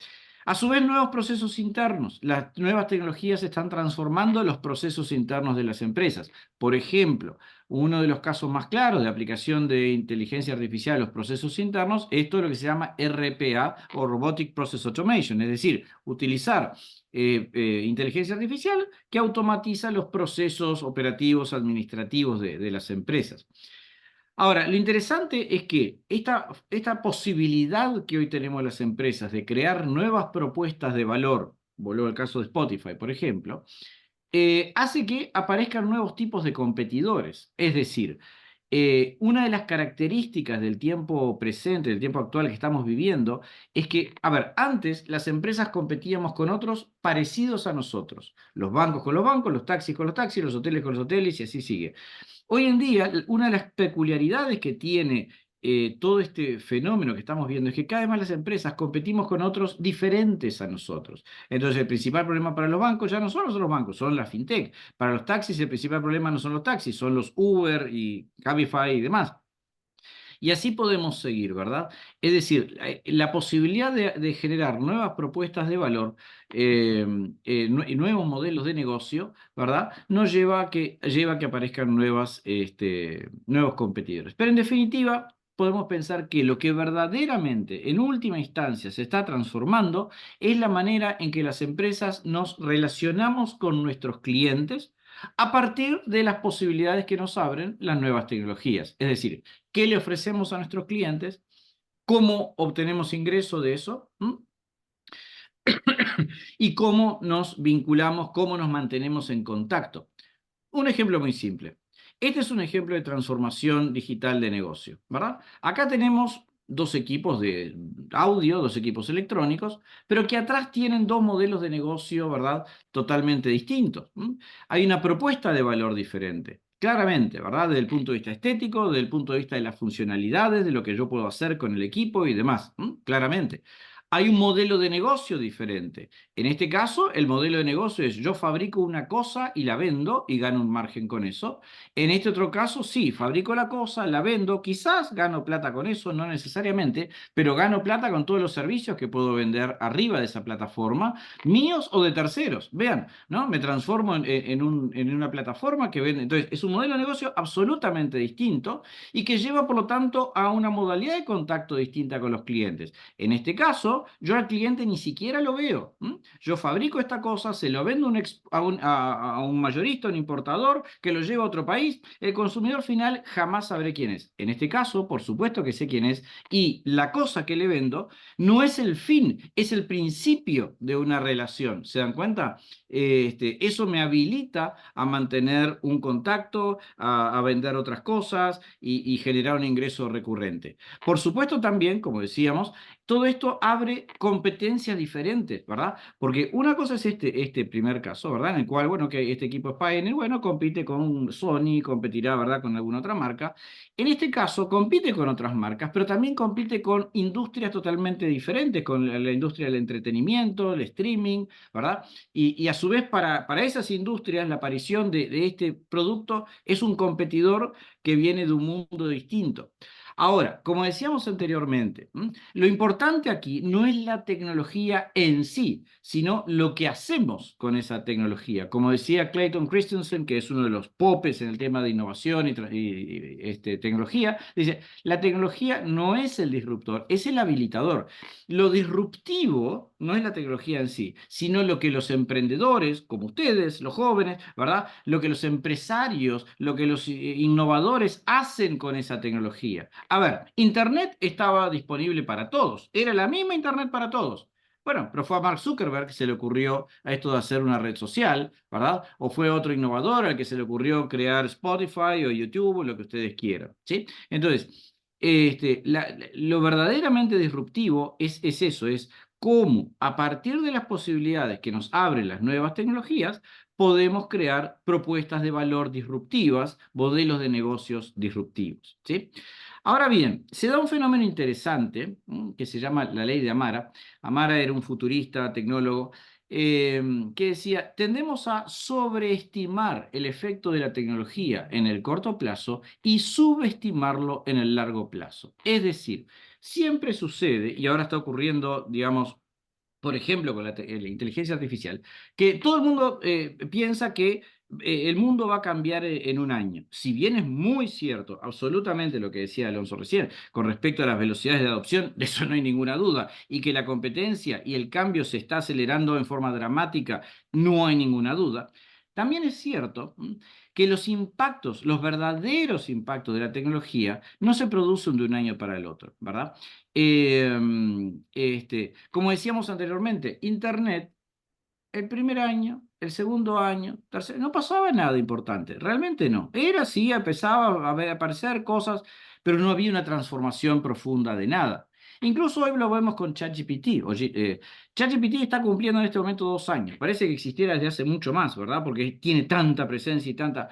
A su vez, nuevos procesos internos. Las nuevas tecnologías están transformando los procesos internos de las empresas. Por ejemplo, uno de los casos más claros de aplicación de inteligencia artificial a los procesos internos es todo lo que se llama RPA o Robotic Process Automation, es decir, utilizar inteligencia artificial que automatiza los procesos operativos administrativos de las empresas. Ahora, lo interesante es que esta posibilidad que hoy tenemos las empresas de crear nuevas propuestas de valor, vuelvo al caso de Spotify, por ejemplo, hace que aparezcan nuevos tipos de competidores. Es decir, una de las características del tiempo presente, del tiempo actual que estamos viviendo, es que, a ver, antes las empresas competíamos con otros parecidos a nosotros. Los bancos con los bancos, los taxis con los taxis, los hoteles con los hoteles y así sigue. Hoy en día, una de las peculiaridades que tiene todo este fenómeno que estamos viendo es que cada vez más las empresas competimos con otros diferentes a nosotros. Entonces, el principal problema para los bancos ya no son los bancos, son las fintech. Para los taxis, el principal problema no son los taxis, son los Uber y Cabify y demás. Y así podemos seguir, ¿verdad? Es decir, la posibilidad de generar nuevas propuestas de valor y nuevos modelos de negocio, ¿verdad? Nos lleva a que aparezcan nuevos competidores. Pero en definitiva, podemos pensar que lo que verdaderamente, en última instancia, se está transformando es la manera en que las empresas nos relacionamos con nuestros clientes a partir de las posibilidades que nos abren las nuevas tecnologías. Es decir, qué le ofrecemos a nuestros clientes, cómo obtenemos ingreso de eso, y cómo nos vinculamos, cómo nos mantenemos en contacto. Un ejemplo muy simple. Este es un ejemplo de transformación digital de negocio, ¿verdad? Acá tenemos dos equipos de audio, dos equipos electrónicos, pero que atrás tienen dos modelos de negocio, ¿verdad? Totalmente distintos. Hay una propuesta de valor diferente. Claramente, ¿verdad? Desde el punto de vista estético, desde el punto de vista de las funcionalidades, de lo que yo puedo hacer con el equipo y demás. Claramente. Hay un modelo de negocio diferente. En este caso, el modelo de negocio es yo fabrico una cosa y la vendo y gano un margen con eso. En este otro caso, sí, fabrico la cosa, la vendo, quizás gano plata con eso, no necesariamente, pero gano plata con todos los servicios que puedo vender arriba de esa plataforma, míos o de terceros. Vean, ¿no? Me transformo en una plataforma que vende. Entonces, es un modelo de negocio absolutamente distinto y que lleva, por lo tanto, a una modalidad de contacto distinta con los clientes. En este caso, yo al cliente ni siquiera lo veo. Yo fabrico esta cosa, se lo vendo a un mayorista, un importador, que lo lleva a otro país. El consumidor final jamás sabré quién es. En este caso, por supuesto que sé quién es. Y la cosa que le vendo no es el fin, es el principio de una relación. ¿Se dan cuenta? Eso me habilita a mantener un contacto, a vender otras cosas y generar un ingreso recurrente. Por supuesto también, como decíamos, todo esto abre competencias diferentes, ¿verdad? Porque una cosa es este primer caso, ¿verdad? En el cual, bueno, que este equipo es Pioneer, bueno, compite con Sony, competirá, ¿verdad?, con alguna otra marca. En este caso, compite con otras marcas, pero también compite con industrias totalmente diferentes, con la industria del entretenimiento, el streaming, ¿verdad? Y a su vez, para esas industrias, la aparición de este producto es un competidor que viene de un mundo distinto. Ahora, como decíamos anteriormente, lo importante aquí no es la tecnología en sí, sino lo que hacemos con esa tecnología. Como decía Clayton Christensen, que es uno de los popes en el tema de innovación y tecnología, dice, la tecnología no es el disruptor, es el habilitador. Lo disruptivo no es la tecnología en sí, sino lo que los emprendedores, como ustedes, los jóvenes, ¿verdad? Lo que los empresarios, lo que los innovadores hacen con esa tecnología. A ver, Internet estaba disponible para todos, era la misma Internet para todos. Bueno, pero fue a Mark Zuckerberg que se le ocurrió a esto de hacer una red social, ¿verdad? O fue otro innovador al que se le ocurrió crear Spotify o YouTube o lo que ustedes quieran, ¿sí? Entonces, lo verdaderamente disruptivo es eso, es cómo a partir de las posibilidades que nos abren las nuevas tecnologías, podemos crear propuestas de valor disruptivas, modelos de negocios disruptivos, ¿sí? Ahora bien, se da un fenómeno interesante que se llama la ley de Amara. Amara era un futurista, tecnólogo, que decía, tendemos a sobreestimar el efecto de la tecnología en el corto plazo y subestimarlo en el largo plazo. Es decir, siempre sucede, y ahora está ocurriendo, digamos, por ejemplo, con la inteligencia artificial, que todo el mundo piensa que el mundo va a cambiar en un año. Si bien es muy cierto, absolutamente lo que decía Alonso recién, con respecto a las velocidades de adopción, de eso no hay ninguna duda, y que la competencia y el cambio se está acelerando en forma dramática, no hay ninguna duda. También es cierto que los impactos, los verdaderos impactos de la tecnología, no se producen de un año para el otro, ¿verdad? Como decíamos anteriormente, Internet, el primer año, el segundo año, tercer, no pasaba nada importante, realmente no. Era así, empezaba a aparecer cosas, pero no había una transformación profunda de nada. Incluso hoy lo vemos con ChatGPT. ChatGPT está cumpliendo en este momento 2 años. Parece que existiera desde hace mucho más, ¿verdad? Porque tiene tanta presencia y tanta...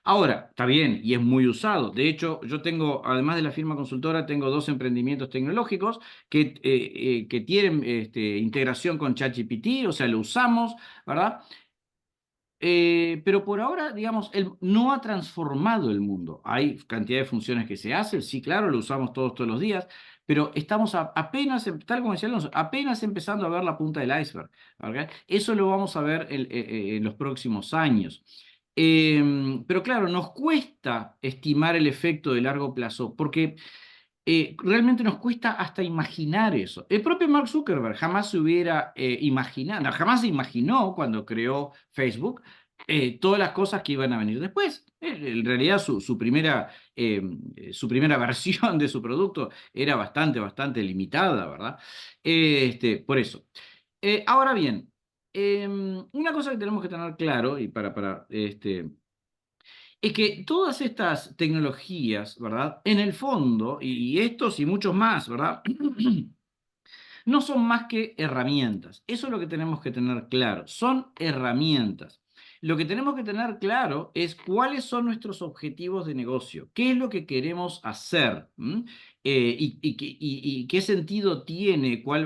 Ahora, está bien y es muy usado. De hecho, yo tengo, además de la firma consultora, tengo 2 emprendimientos tecnológicos que tienen integración con ChatGPT, o sea, lo usamos, ¿verdad? Pero por ahora, digamos, él no ha transformado el mundo. Hay cantidad de funciones que se hacen, sí, claro, lo usamos todos los días, pero estamos apenas, tal como decía Alonso, apenas empezando a ver la punta del iceberg, ¿ok? Eso lo vamos a ver en los próximos años. Pero claro, nos cuesta estimar el efecto de largo plazo porque realmente nos cuesta hasta imaginar eso. El propio Mark Zuckerberg jamás se hubiera imaginado, jamás se imaginó cuando creó Facebook todas las cosas que iban a venir después. En realidad su primera versión de su producto era bastante limitada, ¿verdad? Por eso. Ahora bien, una cosa que tenemos que tener claro, y es que todas estas tecnologías, ¿verdad? En el fondo, y estos y muchos más, ¿verdad? No son más que herramientas. Eso es lo que tenemos que tener claro. Son herramientas. Lo que tenemos que tener claro es cuáles son nuestros objetivos de negocio, qué es lo que queremos hacer, y qué sentido tiene, cuál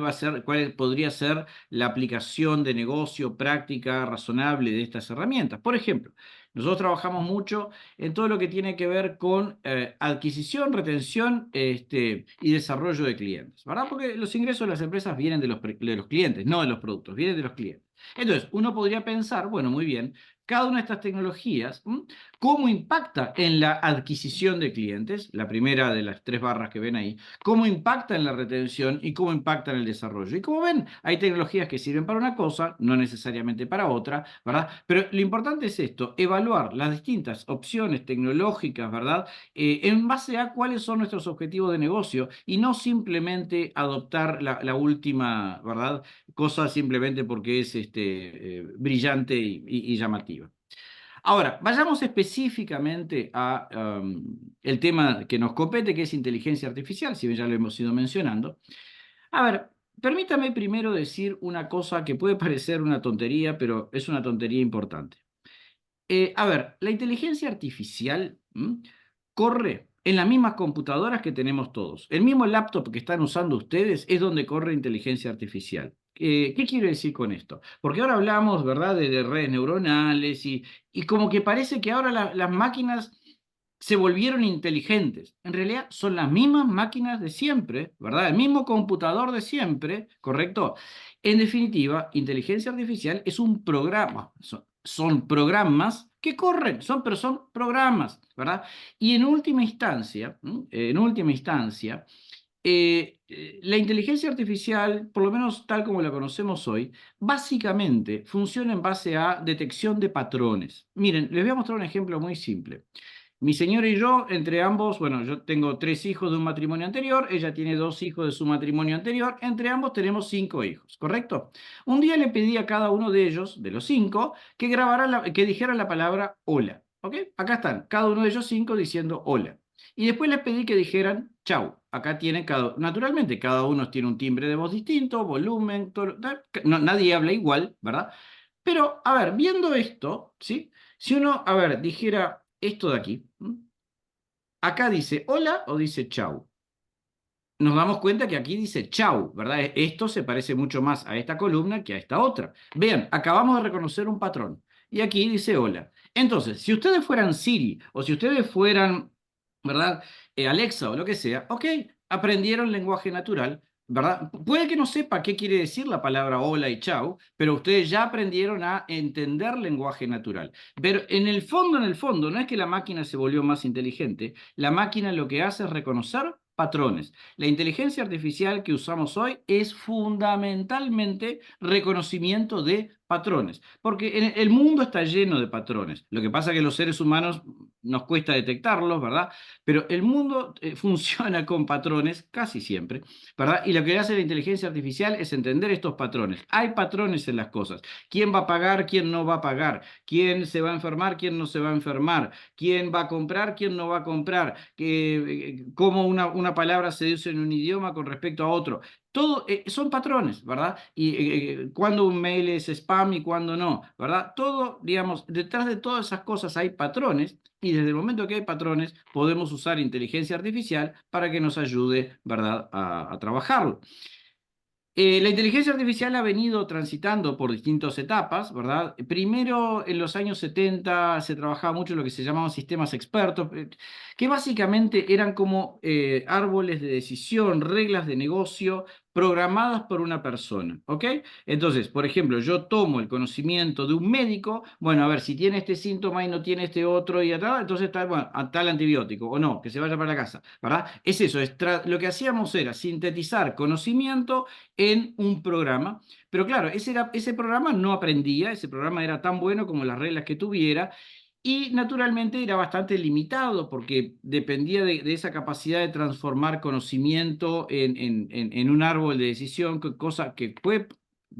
podría ser la aplicación de negocio práctica, razonable de estas herramientas. Por ejemplo, nosotros trabajamos mucho en todo lo que tiene que ver con adquisición, retención y desarrollo de clientes, ¿verdad? Porque los ingresos de las empresas vienen de los clientes, no de los productos, vienen de los clientes. Entonces, uno podría pensar, bueno, muy bien, cada una de estas tecnologías, ¿cómo impacta en la adquisición de clientes? La primera de las 3 barras que ven ahí. ¿Cómo impacta en la retención y cómo impacta en el desarrollo? Y como ven, hay tecnologías que sirven para una cosa, no necesariamente para otra, ¿verdad? Pero lo importante es esto, evaluar las distintas opciones tecnológicas, ¿verdad? En base a cuáles son nuestros objetivos de negocio y no simplemente adoptar la última, ¿verdad? Cosa simplemente porque es brillante y llamativa. Ahora, vayamos específicamente a el tema que nos compete, que es inteligencia artificial, si bien ya lo hemos ido mencionando. A ver, permítame primero decir una cosa que puede parecer una tontería, pero es una tontería importante. A ver, la inteligencia artificial corre en las mismas computadoras que tenemos todos. El mismo laptop que están usando ustedes es donde corre inteligencia artificial. ¿Qué quiero decir con esto? Porque ahora hablamos, ¿verdad?, de redes neuronales y como que parece que ahora las máquinas se volvieron inteligentes. En realidad son las mismas máquinas de siempre, ¿verdad? El mismo computador de siempre, ¿correcto? En definitiva, inteligencia artificial es un programa. Son programas que corren, pero son programas, ¿verdad? Y en última instancia, la inteligencia artificial, por lo menos tal como la conocemos hoy, básicamente funciona en base a detección de patrones. Miren, les voy a mostrar un ejemplo muy simple. Mi señora y yo, entre ambos, bueno, yo tengo 3 hijos de un matrimonio anterior, ella tiene 2 hijos de su matrimonio anterior, entre ambos tenemos 5 hijos, ¿correcto? Un día le pedí a cada uno de ellos, de los 5, que dijeran la palabra hola, ¿ok? Acá están, cada uno de ellos 5 diciendo hola. Y después les pedí que dijeran chau. Acá tienen naturalmente, cada uno tiene un timbre de voz distinto, volumen, nadie habla igual, ¿verdad? Pero, a ver, viendo esto, ¿sí? Si uno, a ver, dijera esto de aquí, acá dice hola o dice chau. Nos damos cuenta que aquí dice chau, ¿verdad? Esto se parece mucho más a esta columna que a esta otra. Vean, acabamos de reconocer un patrón. Y aquí dice hola. Entonces, si ustedes fueran Siri o si ustedes fueran, ¿verdad? Alexa o lo que sea, ok, aprendieron lenguaje natural, ¿verdad? Puede que no sepa qué quiere decir la palabra hola y chau, pero ustedes ya aprendieron a entender lenguaje natural. Pero en el fondo, no es que la máquina se volvió más inteligente, la máquina lo que hace es reconocer patrones. La inteligencia artificial que usamos hoy es fundamentalmente reconocimiento de patrones, porque el mundo está lleno de patrones. Lo que pasa es que los seres humanos nos cuesta detectarlos, ¿verdad? Pero el mundo funciona con patrones casi siempre, ¿verdad? Y lo que hace la inteligencia artificial es entender estos patrones. Hay patrones en las cosas. ¿Quién va a pagar? ¿Quién no va a pagar? ¿Quién se va a enfermar? ¿Quién no se va a enfermar? ¿Quién va a comprar? ¿Quién no va a comprar? ¿Cómo una palabra se dice en un idioma con respecto a otro? Todo son patrones, ¿verdad? Y cuando un mail es spam y cuando no, ¿verdad? Todo, digamos, detrás de todas esas cosas hay patrones y desde el momento que hay patrones podemos usar inteligencia artificial para que nos ayude, ¿verdad?, a trabajarlo. La inteligencia artificial ha venido transitando por distintas etapas, ¿verdad? Primero, en los años 70 se trabajaba mucho en lo que se llamaban sistemas expertos, que básicamente eran como árboles de decisión, reglas de negocio programadas por una persona, ¿ok? Entonces, por ejemplo, yo tomo el conocimiento de un médico, bueno, a ver, si tiene este síntoma y no tiene este otro y tal, entonces está, bueno, a tal antibiótico, o no, que se vaya para la casa, ¿verdad? Es eso, lo que hacíamos era sintetizar conocimiento en un programa. Pero claro, ese programa no aprendía, ese programa era tan bueno como las reglas que tuviera y naturalmente era bastante limitado porque dependía de esa capacidad de transformar conocimiento en un árbol de decisión, cosa que puede,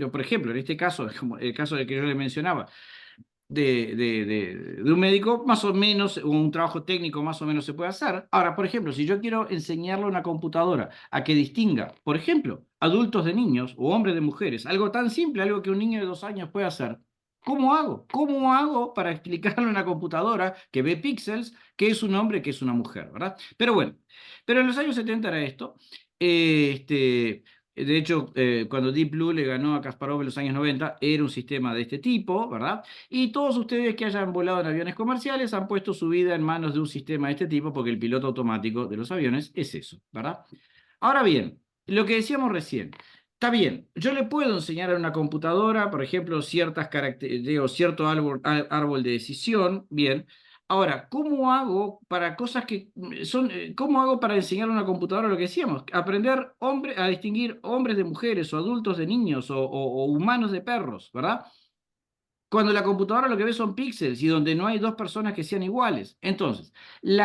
por ejemplo, en este caso, como el caso del que yo le mencionaba, de un médico, más o menos, un trabajo técnico más o menos se puede hacer. Ahora, por ejemplo, si yo quiero enseñarle a una computadora a que distinga, por ejemplo, adultos de niños o hombres de mujeres, algo tan simple, algo que un niño de 2 años puede hacer, ¿cómo hago? ¿Cómo hago para explicarle a una computadora que ve píxeles qué es un hombre, qué es una mujer, ¿verdad? Pero bueno, pero en los años 70 era esto. De hecho, cuando Deep Blue le ganó a Kasparov en los años 90, era un sistema de este tipo, ¿verdad? Y todos ustedes que hayan volado en aviones comerciales han puesto su vida en manos de un sistema de este tipo porque el piloto automático de los aviones es eso, ¿verdad? Ahora bien, lo que decíamos recién, está bien, yo le puedo enseñar a una computadora, por ejemplo, ciertas características, cierto árbol de decisión, bien. Ahora, ¿cómo hago para cosas que son, cómo hago para enseñar a una computadora lo que decíamos? Aprender a distinguir hombres de mujeres o adultos de niños o humanos de perros, ¿verdad? Cuando la computadora lo que ve son píxeles y donde no hay dos personas que sean iguales. Entonces, el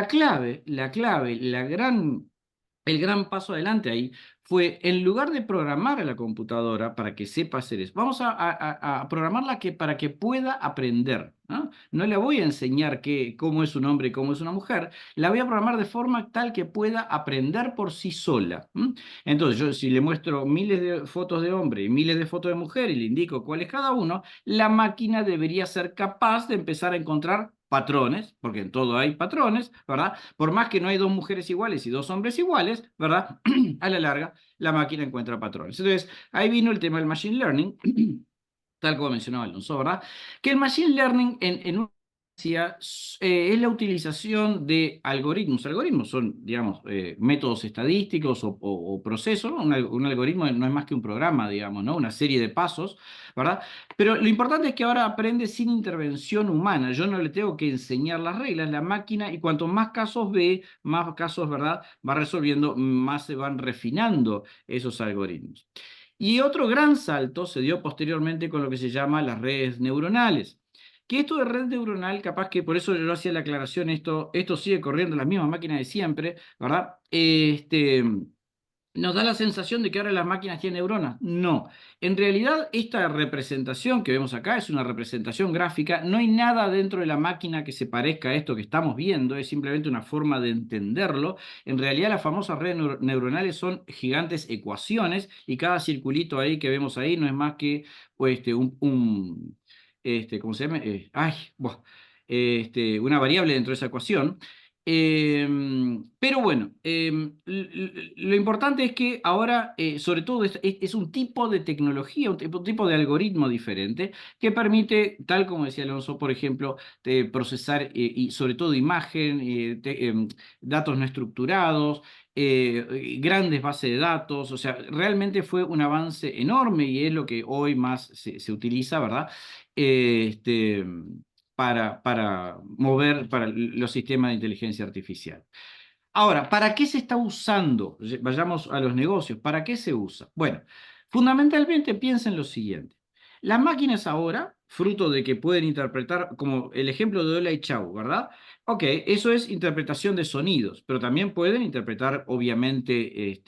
gran paso adelante ahí fue, en lugar de programar a la computadora para que sepa hacer eso, vamos a programarla para que pueda aprender, ¿no? No le voy a enseñar cómo es un hombre y cómo es una mujer, la voy a programar de forma tal que pueda aprender por sí sola. Entonces, yo si le muestro miles de fotos de hombre y miles de fotos de mujer y le indico cuál es cada uno, la máquina debería ser capaz de empezar a encontrar patrones, porque en todo hay patrones, ¿verdad? Por más que no hay dos mujeres iguales y dos hombres iguales, ¿verdad? A la larga, la máquina encuentra patrones. Entonces, ahí vino el tema del machine learning, tal como mencionaba Alonso, ¿verdad? Que el machine learning en una es la utilización de algoritmos. Algoritmos son, digamos, métodos estadísticos o procesos, ¿no? Un algoritmo no es más que un programa, digamos, ¿no? Una serie de pasos, ¿verdad? Pero lo importante es que ahora aprende sin intervención humana. Yo no le tengo que enseñar las reglas, la máquina, y cuanto más casos ve, más casos, ¿verdad?, va resolviendo, más se van refinando esos algoritmos. Y otro gran salto se dio posteriormente con lo que se llama las redes neuronales. Que esto de red neuronal, capaz que por eso yo hacía la aclaración, esto sigue corriendo en las mismas máquinas de siempre, ¿verdad? ¿Nos da la sensación de que ahora las máquinas tienen neuronas? No. En realidad, esta representación que vemos acá es una representación gráfica. No hay nada dentro de la máquina que se parezca a esto que estamos viendo. Es simplemente una forma de entenderlo. En realidad, las famosas redes neuronales son gigantes ecuaciones y cada circulito ahí que vemos ahí no es más que pues, ¿cómo se llama? Una variable dentro de esa ecuación. Pero bueno, lo importante es que ahora, sobre todo, es un tipo de tecnología, un tipo de algoritmo diferente que permite, tal como decía Alonso, por ejemplo, procesar y sobre todo imagen, datos no estructurados, grandes bases de datos. O sea, realmente fue un avance enorme y es lo que hoy más se utiliza, ¿verdad? Este, para mover para los sistemas de inteligencia artificial. Ahora, ¿para qué se está usando? Vayamos a los negocios. ¿Para qué se usa? Bueno, fundamentalmente piensen lo siguiente. Las máquinas ahora, fruto de que pueden interpretar, como el ejemplo de Hola y Chau, ¿verdad? Ok, eso es interpretación de sonidos, pero también pueden interpretar, obviamente,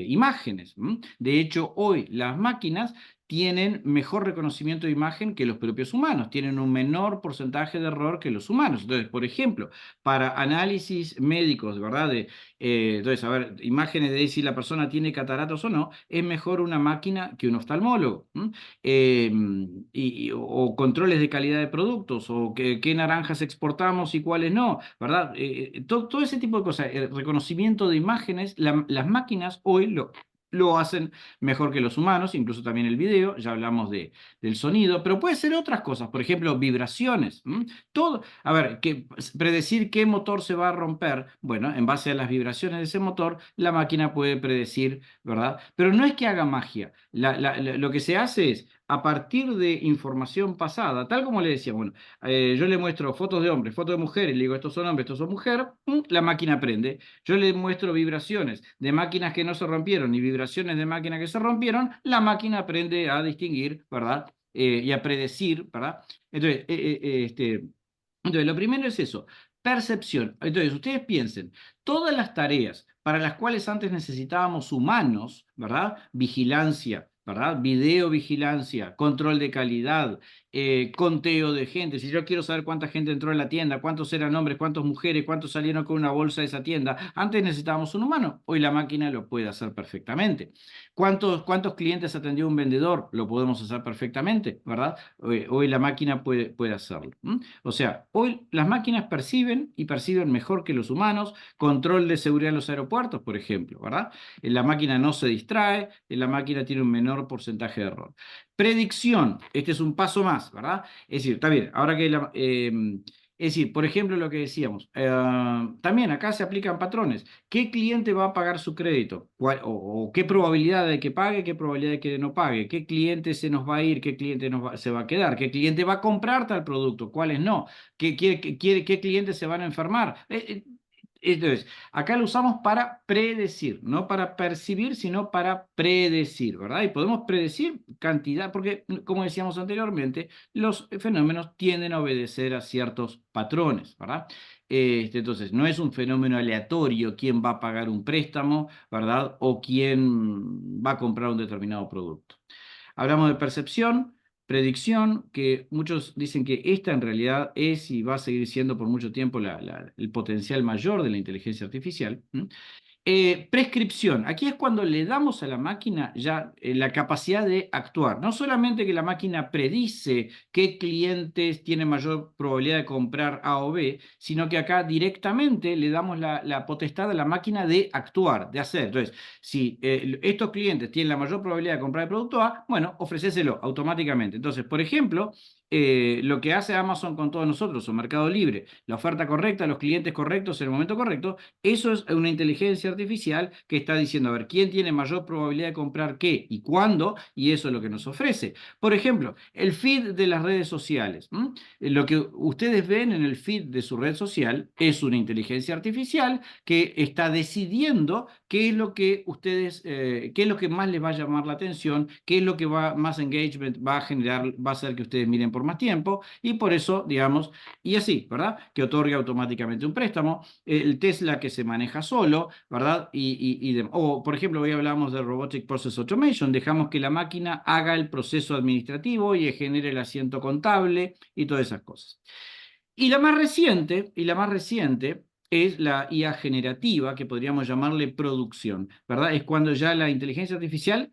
imágenes. De hecho, hoy las máquinas tienen mejor reconocimiento de imagen que los propios humanos, tienen un menor porcentaje de error que los humanos. Entonces, por ejemplo, para análisis médicos, ¿verdad? Entonces, a ver, imágenes de si la persona tiene cataratas o no, es mejor una máquina que un oftalmólogo. O controles de calidad de productos, o qué naranjas exportamos y cuáles no, ¿verdad? Todo ese tipo de cosas, el reconocimiento de imágenes, las máquinas hoy lo hacen mejor que los humanos, incluso también el video, ya hablamos del sonido, pero puede ser otras cosas, por ejemplo, vibraciones. Todo, a ver, predecir qué motor se va a romper, bueno, en base a las vibraciones de ese motor, la máquina puede predecir, ¿verdad? Pero no es que haga magia, lo que se hace es, a partir de información pasada, tal como le decía, bueno, yo le muestro fotos de hombres, fotos de mujeres, le digo, estos son hombres, estos son mujeres, la máquina aprende. Yo le muestro vibraciones de máquinas que no se rompieron y vibraciones de máquinas que se rompieron, la máquina aprende a distinguir, ¿verdad? Y a predecir, ¿verdad? Entonces, lo primero es eso, percepción. Entonces, ustedes piensen, todas las tareas para las cuales antes necesitábamos humanos, ¿verdad? Vigilancia, ¿verdad? Videovigilancia, control de calidad, conteo de gente. Si yo quiero saber cuánta gente entró en la tienda, cuántos eran hombres, cuántas mujeres, cuántos salieron con una bolsa de esa tienda, antes necesitábamos un humano, hoy la máquina lo puede hacer perfectamente. ¿Cuántos clientes atendió un vendedor? Lo podemos hacer perfectamente, ¿verdad? Hoy la máquina puede hacerlo. O sea, hoy las máquinas perciben y perciben mejor que los humanos. Control de seguridad en los aeropuertos, por ejemplo, ¿verdad? La máquina no se distrae, la máquina tiene un menor porcentaje de error. Predicción, este es un paso más, ¿verdad? Es decir, está bien, ahora que es decir, por ejemplo, lo que decíamos, también acá se aplican patrones. ¿Qué cliente va a pagar su crédito? O qué probabilidad de que pague, qué probabilidad de que no pague? ¿Qué cliente se nos va a ir? ¿Qué cliente se va a quedar? ¿Qué cliente va a comprar tal producto? ¿Cuáles no? ¿Qué clientes se van a enfermar? Entonces, acá lo usamos para predecir, no para percibir, sino para predecir, ¿verdad? Y podemos predecir cantidad, porque como decíamos anteriormente, los fenómenos tienden a obedecer a ciertos patrones, ¿verdad? Entonces, no es un fenómeno aleatorio quién va a pagar un préstamo, ¿verdad? O quién va a comprar un determinado producto. Hablamos de percepción. Predicción, que muchos dicen que esta en realidad es y va a seguir siendo por mucho tiempo el potencial mayor de la inteligencia artificial. Prescripción. Aquí es cuando le damos a la máquina ya la capacidad de actuar. No solamente que la máquina predice qué clientes tienen mayor probabilidad de comprar A o B, sino que acá directamente le damos la potestad a la máquina de actuar, de hacer. Entonces, si estos clientes tienen la mayor probabilidad de comprar el producto A, bueno, ofrecéselo automáticamente. Entonces, por ejemplo, lo que hace Amazon con todos nosotros, o Mercado Libre, la oferta correcta, los clientes correctos en el momento correcto, eso es una inteligencia artificial que está diciendo, a ver, quién tiene mayor probabilidad de comprar qué y cuándo, y eso es lo que nos ofrece. Por ejemplo, el feed de las redes sociales. Lo que ustedes ven en el feed de su red social es una inteligencia artificial que está decidiendo qué es lo que ustedes, qué es lo que más les va a llamar la atención, qué es lo que más engagement va a generar, va a hacer que ustedes miren por más tiempo, y por eso, digamos, y así, ¿verdad? Que otorga automáticamente un préstamo, el Tesla que se maneja solo, ¿verdad? O, por ejemplo, hoy hablamos de Robotic Process Automation, dejamos que la máquina haga el proceso administrativo y genere el asiento contable y todas esas cosas. Y la más reciente es la IA generativa, que podríamos llamarle producción, ¿verdad? Es cuando ya la inteligencia artificial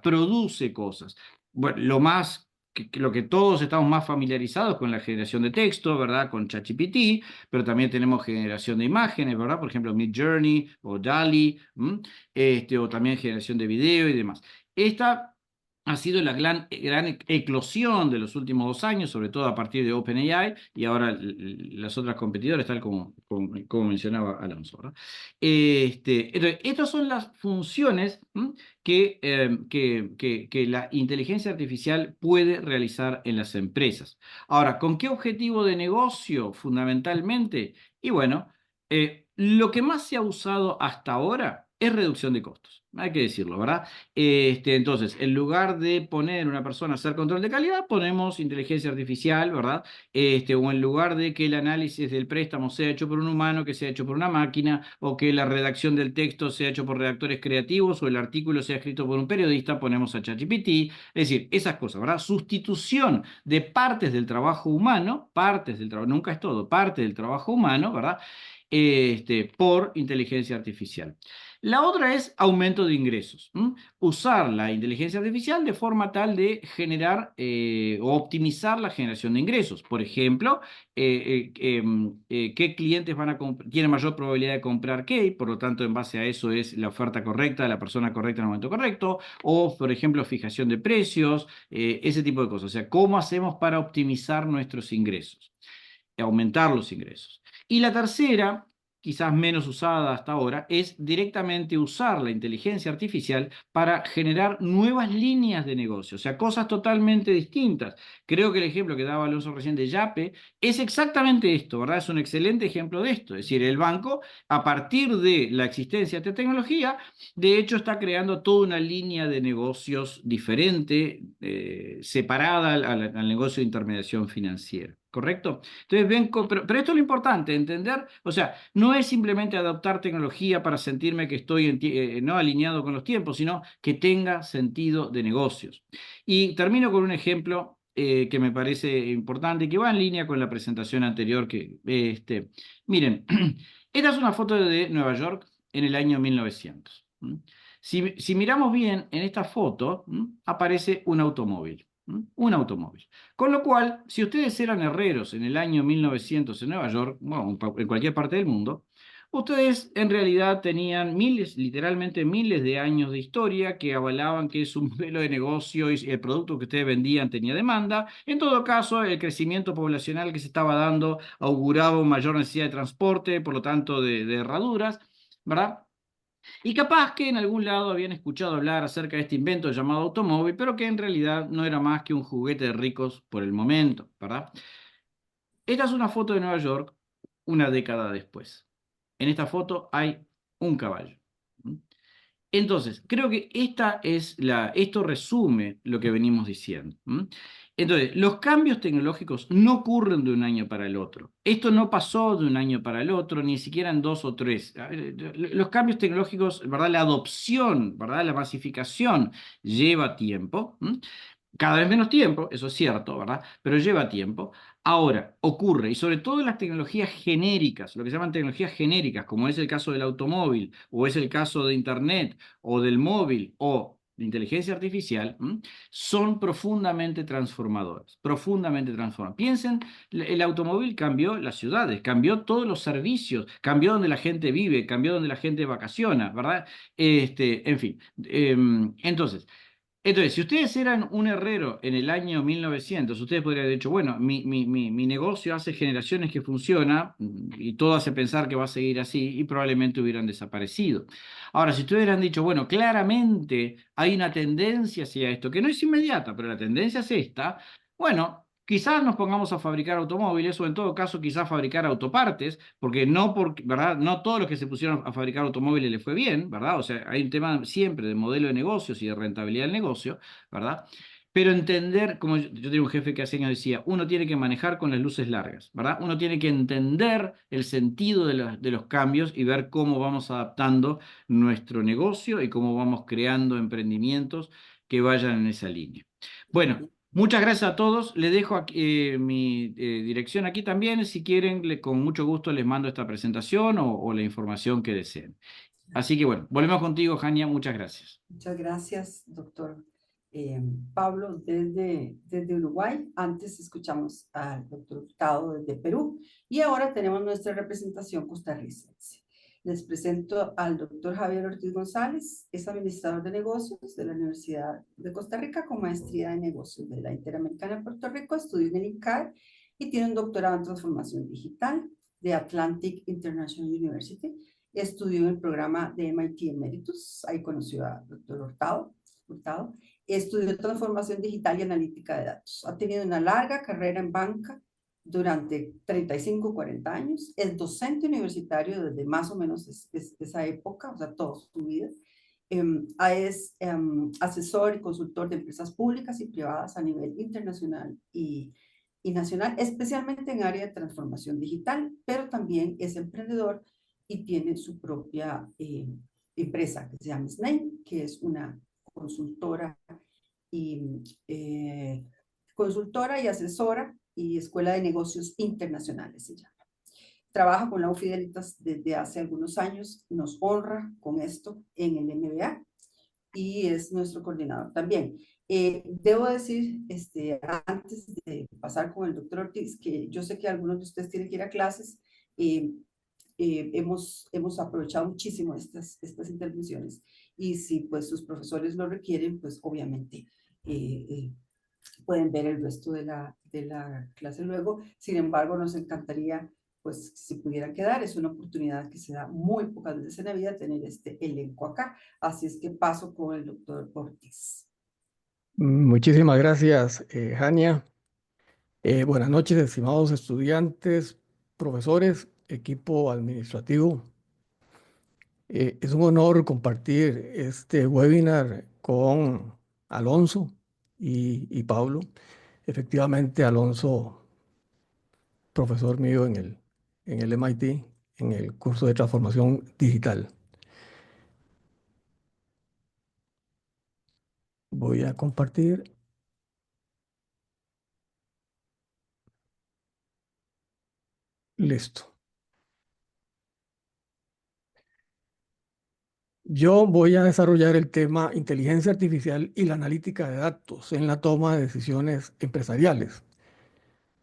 produce cosas. Bueno, lo más lo que todos estamos más familiarizados con la generación de texto, ¿verdad? Con ChatGPT, pero también tenemos generación de imágenes, ¿verdad? Por ejemplo, Midjourney o DALL-E, o también generación de video y demás. Esta ha sido la gran eclosión de los últimos 2 años, sobre todo a partir de OpenAI y ahora las otras competidoras, tal como mencionaba Alonso, ¿verdad? Entonces, estas son las funciones que la inteligencia artificial puede realizar en las empresas. Ahora, ¿con qué objetivo de negocio fundamentalmente? Y bueno, lo que más se ha usado hasta ahora es reducción de costos. Hay que decirlo, ¿verdad? Entonces, en lugar de poner una persona a hacer control de calidad, ponemos inteligencia artificial, ¿verdad? O en lugar de que el análisis del préstamo sea hecho por un humano, que sea hecho por una máquina, o que la redacción del texto sea hecho por redactores creativos, o el artículo sea escrito por un periodista, ponemos a ChatGPT. Es decir, esas cosas, ¿verdad? Sustitución de partes del trabajo humano, nunca es todo, parte del trabajo humano, ¿verdad? Por inteligencia artificial. La otra es aumento de ingresos. Usar la inteligencia artificial de forma tal de generar o optimizar la generación de ingresos. Por ejemplo, qué clientes tienen mayor probabilidad de comprar qué, y por lo tanto, en base a eso es la oferta correcta, la persona correcta en el momento correcto, o, por ejemplo, fijación de precios, ese tipo de cosas. O sea, ¿cómo hacemos para optimizar nuestros ingresos? Aumentar los ingresos. Y la tercera, quizás menos usada hasta ahora, es directamente usar la inteligencia artificial para generar nuevas líneas de negocio, o sea, cosas totalmente distintas. Creo que el ejemplo que daba Alonso recién de Yape es exactamente esto, ¿verdad? Es un excelente ejemplo de esto. Es decir, el banco, a partir de la existencia de esta tecnología, de hecho está creando toda una línea de negocios diferente, separada al negocio de intermediación financiera. ¿Correcto? Entonces, ven, pero esto es lo importante, entender, o sea, no es simplemente adoptar tecnología para sentirme que estoy no alineado con los tiempos, sino que tenga sentido de negocios. Y termino con un ejemplo que me parece importante y que va en línea con la presentación anterior. Miren, esta es una foto de Nueva York en el año 1900. Si miramos bien, en esta foto aparece un automóvil. Un automóvil. Con lo cual, si ustedes eran herreros en el año 1900 en Nueva York, bueno, en cualquier parte del mundo, ustedes en realidad tenían miles, literalmente miles de años de historia que avalaban que su modelo de negocio y el producto que ustedes vendían tenía demanda. En todo caso, el crecimiento poblacional que se estaba dando auguraba una mayor necesidad de transporte, por lo tanto de herraduras, ¿verdad? Y capaz que en algún lado habían escuchado hablar acerca de este invento llamado automóvil, pero que en realidad no era más que un juguete de ricos por el momento, ¿verdad? Esta es una foto de Nueva York una década después. En esta foto hay un caballo. Entonces, creo que esto resume lo que venimos diciendo. Entonces, los cambios tecnológicos no ocurren de un año para el otro. Esto no pasó de un año para el otro, ni siquiera en 2 o 3. Los cambios tecnológicos, ¿verdad? La adopción, ¿verdad? La masificación lleva tiempo. Cada vez menos tiempo, eso es cierto, ¿verdad? Pero lleva tiempo. Ahora, ocurre, y sobre todo en las tecnologías genéricas, lo que se llaman tecnologías genéricas, como es el caso del automóvil, o es el caso de Internet, o del móvil, o de inteligencia artificial, son profundamente transformadoras, profundamente transformadoras. Piensen, el automóvil cambió las ciudades, cambió todos los servicios, cambió donde la gente vive, cambió donde la gente vacaciona, ¿verdad? En fin, entonces, si ustedes eran un herrero en el año 1900, ustedes podrían haber dicho, bueno, mi negocio hace generaciones que funciona y todo hace pensar que va a seguir así y probablemente hubieran desaparecido. Ahora, si ustedes hubieran dicho, bueno, claramente hay una tendencia hacia esto, que no es inmediata, pero la tendencia es esta, bueno, quizás nos pongamos a fabricar automóviles o en todo caso quizás fabricar autopartes, porque ¿verdad? No todos los que se pusieron a fabricar automóviles les fue bien, ¿verdad? O sea, hay un tema siempre de modelo de negocios y de rentabilidad del negocio, ¿verdad? Pero entender, como yo tenía un jefe que hace años decía, uno tiene que manejar con las luces largas, ¿verdad? Uno tiene que entender el sentido de los cambios y ver cómo vamos adaptando nuestro negocio y cómo vamos creando emprendimientos que vayan en esa línea. Bueno, muchas gracias a todos. Les dejo aquí, mi dirección aquí también. Si quieren, con mucho gusto les mando esta presentación o la información que deseen. Así que bueno, volvemos contigo, Jania. Muchas gracias. Muchas gracias, doctor. Pablo desde Uruguay. Antes escuchamos al doctor Hurtado desde Perú y ahora tenemos nuestra representación costarricense. Les presento al doctor Javier Ortiz González, es administrador de negocios de la Universidad de Costa Rica con maestría de negocios de la Interamericana de Puerto Rico, estudió en el INCAE y tiene un doctorado en transformación digital de Atlantic International University. Estudió en el programa de MIT Emeritus, ahí conoció a doctor Hurtado. Estudió transformación digital y analítica de datos. Ha tenido una larga carrera en banca durante 35, 40 años. Es docente universitario desde más o menos esa época, o sea, toda su vida. Es asesor y consultor de empresas públicas y privadas a nivel internacional y nacional, especialmente en área de transformación digital, pero también es emprendedor y tiene su propia empresa que se llama Snake, que es una consultora y asesora y escuela de negocios internacionales se llama. Trabaja con la U Fidelitas desde hace algunos años, nos honra con esto en el MBA y es nuestro coordinador también. Debo decir, antes de pasar con el doctor Ortiz, que yo sé que algunos de ustedes tienen que ir a clases, hemos aprovechado muchísimo estas intervenciones y si pues sus profesores lo requieren, pues obviamente pueden ver el resto de la clase luego. Sin embargo, nos encantaría pues si pudieran quedar, es una oportunidad que se da muy pocas veces en la vida tener este elenco acá. Así es que paso con el doctor Ortiz. Muchísimas gracias, Jania. Buenas noches, estimados estudiantes, profesores, equipo administrativo. Es un honor compartir este webinar con Alonso y Pablo. Efectivamente, Alonso, profesor mío en el MIT, en el curso de transformación digital. Voy a compartir. Listo. Yo voy a desarrollar el tema inteligencia artificial y la analítica de datos en la toma de decisiones empresariales.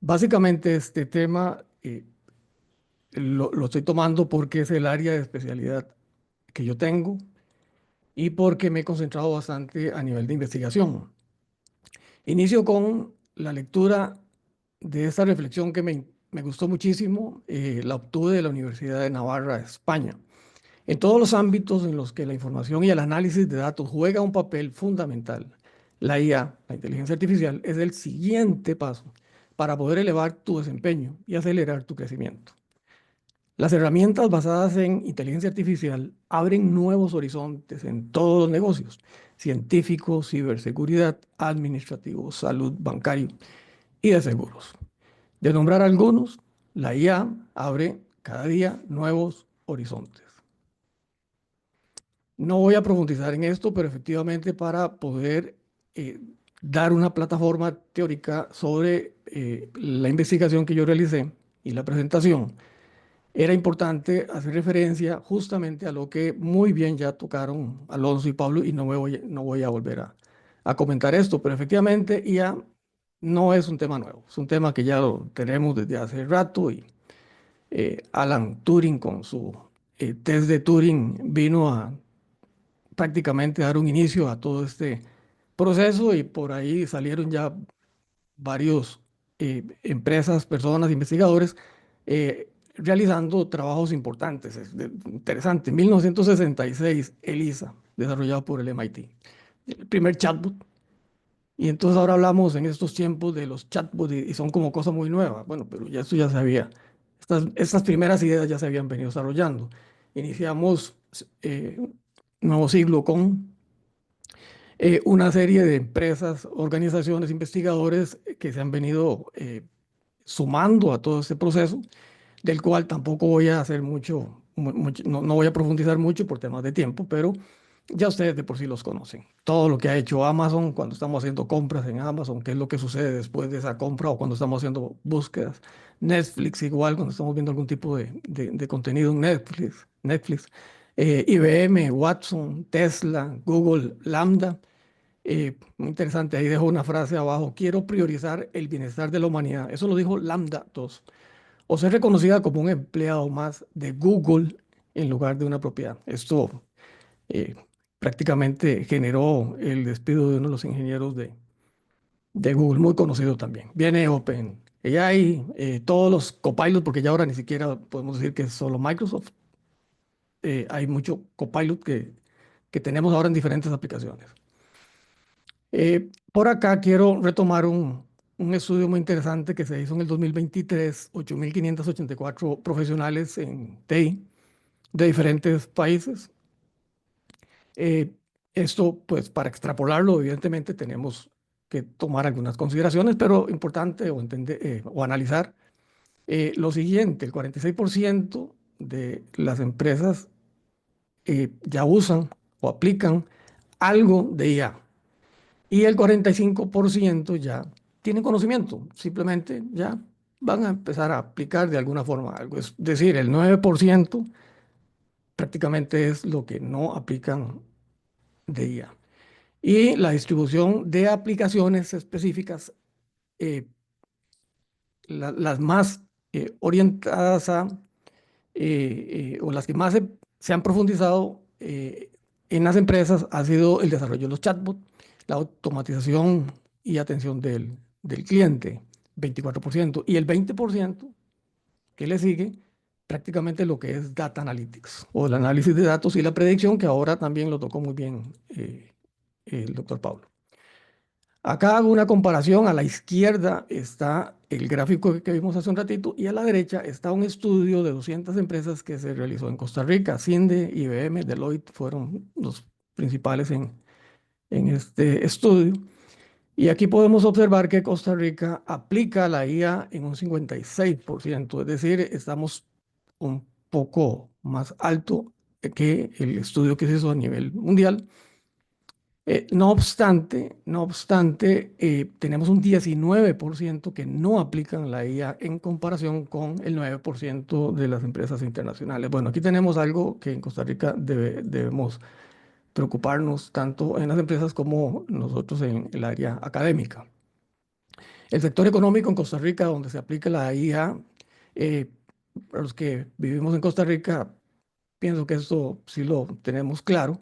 Básicamente este tema lo estoy tomando porque es el área de especialidad que yo tengo y porque me he concentrado bastante a nivel de investigación. Inicio con la lectura de esta reflexión que me gustó muchísimo, la obtuve de la Universidad de Navarra, España. En todos los ámbitos en los que la información y el análisis de datos juega un papel fundamental, la IA, la inteligencia artificial, es el siguiente paso para poder elevar tu desempeño y acelerar tu crecimiento. Las herramientas basadas en inteligencia artificial abren nuevos horizontes en todos los negocios, científicos, ciberseguridad, administrativos, salud, bancario y de seguros. De nombrar algunos, la IA abre cada día nuevos horizontes. No voy a profundizar en esto, pero efectivamente para poder dar una plataforma teórica sobre la investigación que yo realicé y la presentación, era importante hacer referencia justamente a lo que muy bien ya tocaron Alonso y Pablo y no voy a volver a comentar esto, pero efectivamente IA no es un tema nuevo, es un tema que ya lo tenemos desde hace rato y Alan Turing con su test de Turing vino a prácticamente dar un inicio a todo este proceso y por ahí salieron ya varios empresas, personas, investigadores realizando trabajos importantes. Es interesante. En 1966, ELIZA, desarrollado por el MIT, el primer chatbot. Y entonces ahora hablamos en estos tiempos de los chatbots y son como cosas muy nuevas. Bueno, pero ya esto ya se había, estas primeras ideas ya se habían venido desarrollando. Iniciamos nuevo siglo con una serie de empresas, organizaciones, investigadores que se han venido sumando a todo este proceso, del cual tampoco voy a hacer no voy a profundizar mucho por temas de tiempo, pero ya ustedes de por sí los conocen. Todo lo que ha hecho Amazon cuando estamos haciendo compras en Amazon, qué es lo que sucede después de esa compra o cuando estamos haciendo búsquedas. Netflix igual, cuando estamos viendo algún tipo de contenido en Netflix. IBM, Watson, Tesla, Google, Lambda. Muy interesante, ahí dejo una frase abajo: quiero priorizar el bienestar de la humanidad. Eso lo dijo Lambda 2. O ser reconocida como un empleado más de Google en lugar de una propiedad. Esto eh, prácticamente generó el despido de uno de los ingenieros de Google, muy conocido también. Viene OpenAI, todos los copilots, porque ya ahora ni siquiera podemos decir que es solo Microsoft. Hay mucho copilot que tenemos ahora en diferentes aplicaciones. Por acá quiero retomar un estudio muy interesante que se hizo en el 2023, 8.584 profesionales en TI de diferentes países. Eh, Esto, pues, para extrapolarlo, evidentemente tenemos que tomar algunas consideraciones, pero importante o, entender, o analizar lo siguiente: el 46% de las empresas ya usan o aplican algo de IA, y el 45% ya tienen conocimiento, simplemente ya van a empezar a aplicar de alguna forma algo. Es decir, el 9% prácticamente es lo que no aplican de IA. Y la distribución de aplicaciones específicas, eh, las más orientadas a, o las que más se han profundizado en las empresas, ha sido el desarrollo de los chatbots, la automatización y atención del cliente, 24%, y el 20% que le sigue prácticamente lo que es data analytics, o el análisis de datos y la predicción, que ahora también lo tocó muy bien el doctor Pablo. Acá hago una comparación: a la izquierda está el gráfico que vimos hace un ratito, y a la derecha está un estudio de 200 empresas que se realizó en Costa Rica. CINDE, IBM, Deloitte fueron los principales en este estudio. Y aquí podemos observar que Costa Rica aplica la IA en un 56%, es decir, estamos un poco más alto que el estudio que se hizo a nivel mundial. No obstante, tenemos un 19% que no aplican la IA en comparación con el 9% de las empresas internacionales. Bueno, aquí tenemos algo que en Costa Rica debemos preocuparnos, tanto en las empresas como nosotros en el área académica. El sector económico en Costa Rica, donde se aplica la IA, eh, para los que vivimos en Costa Rica, pienso que esto sí lo tenemos claro.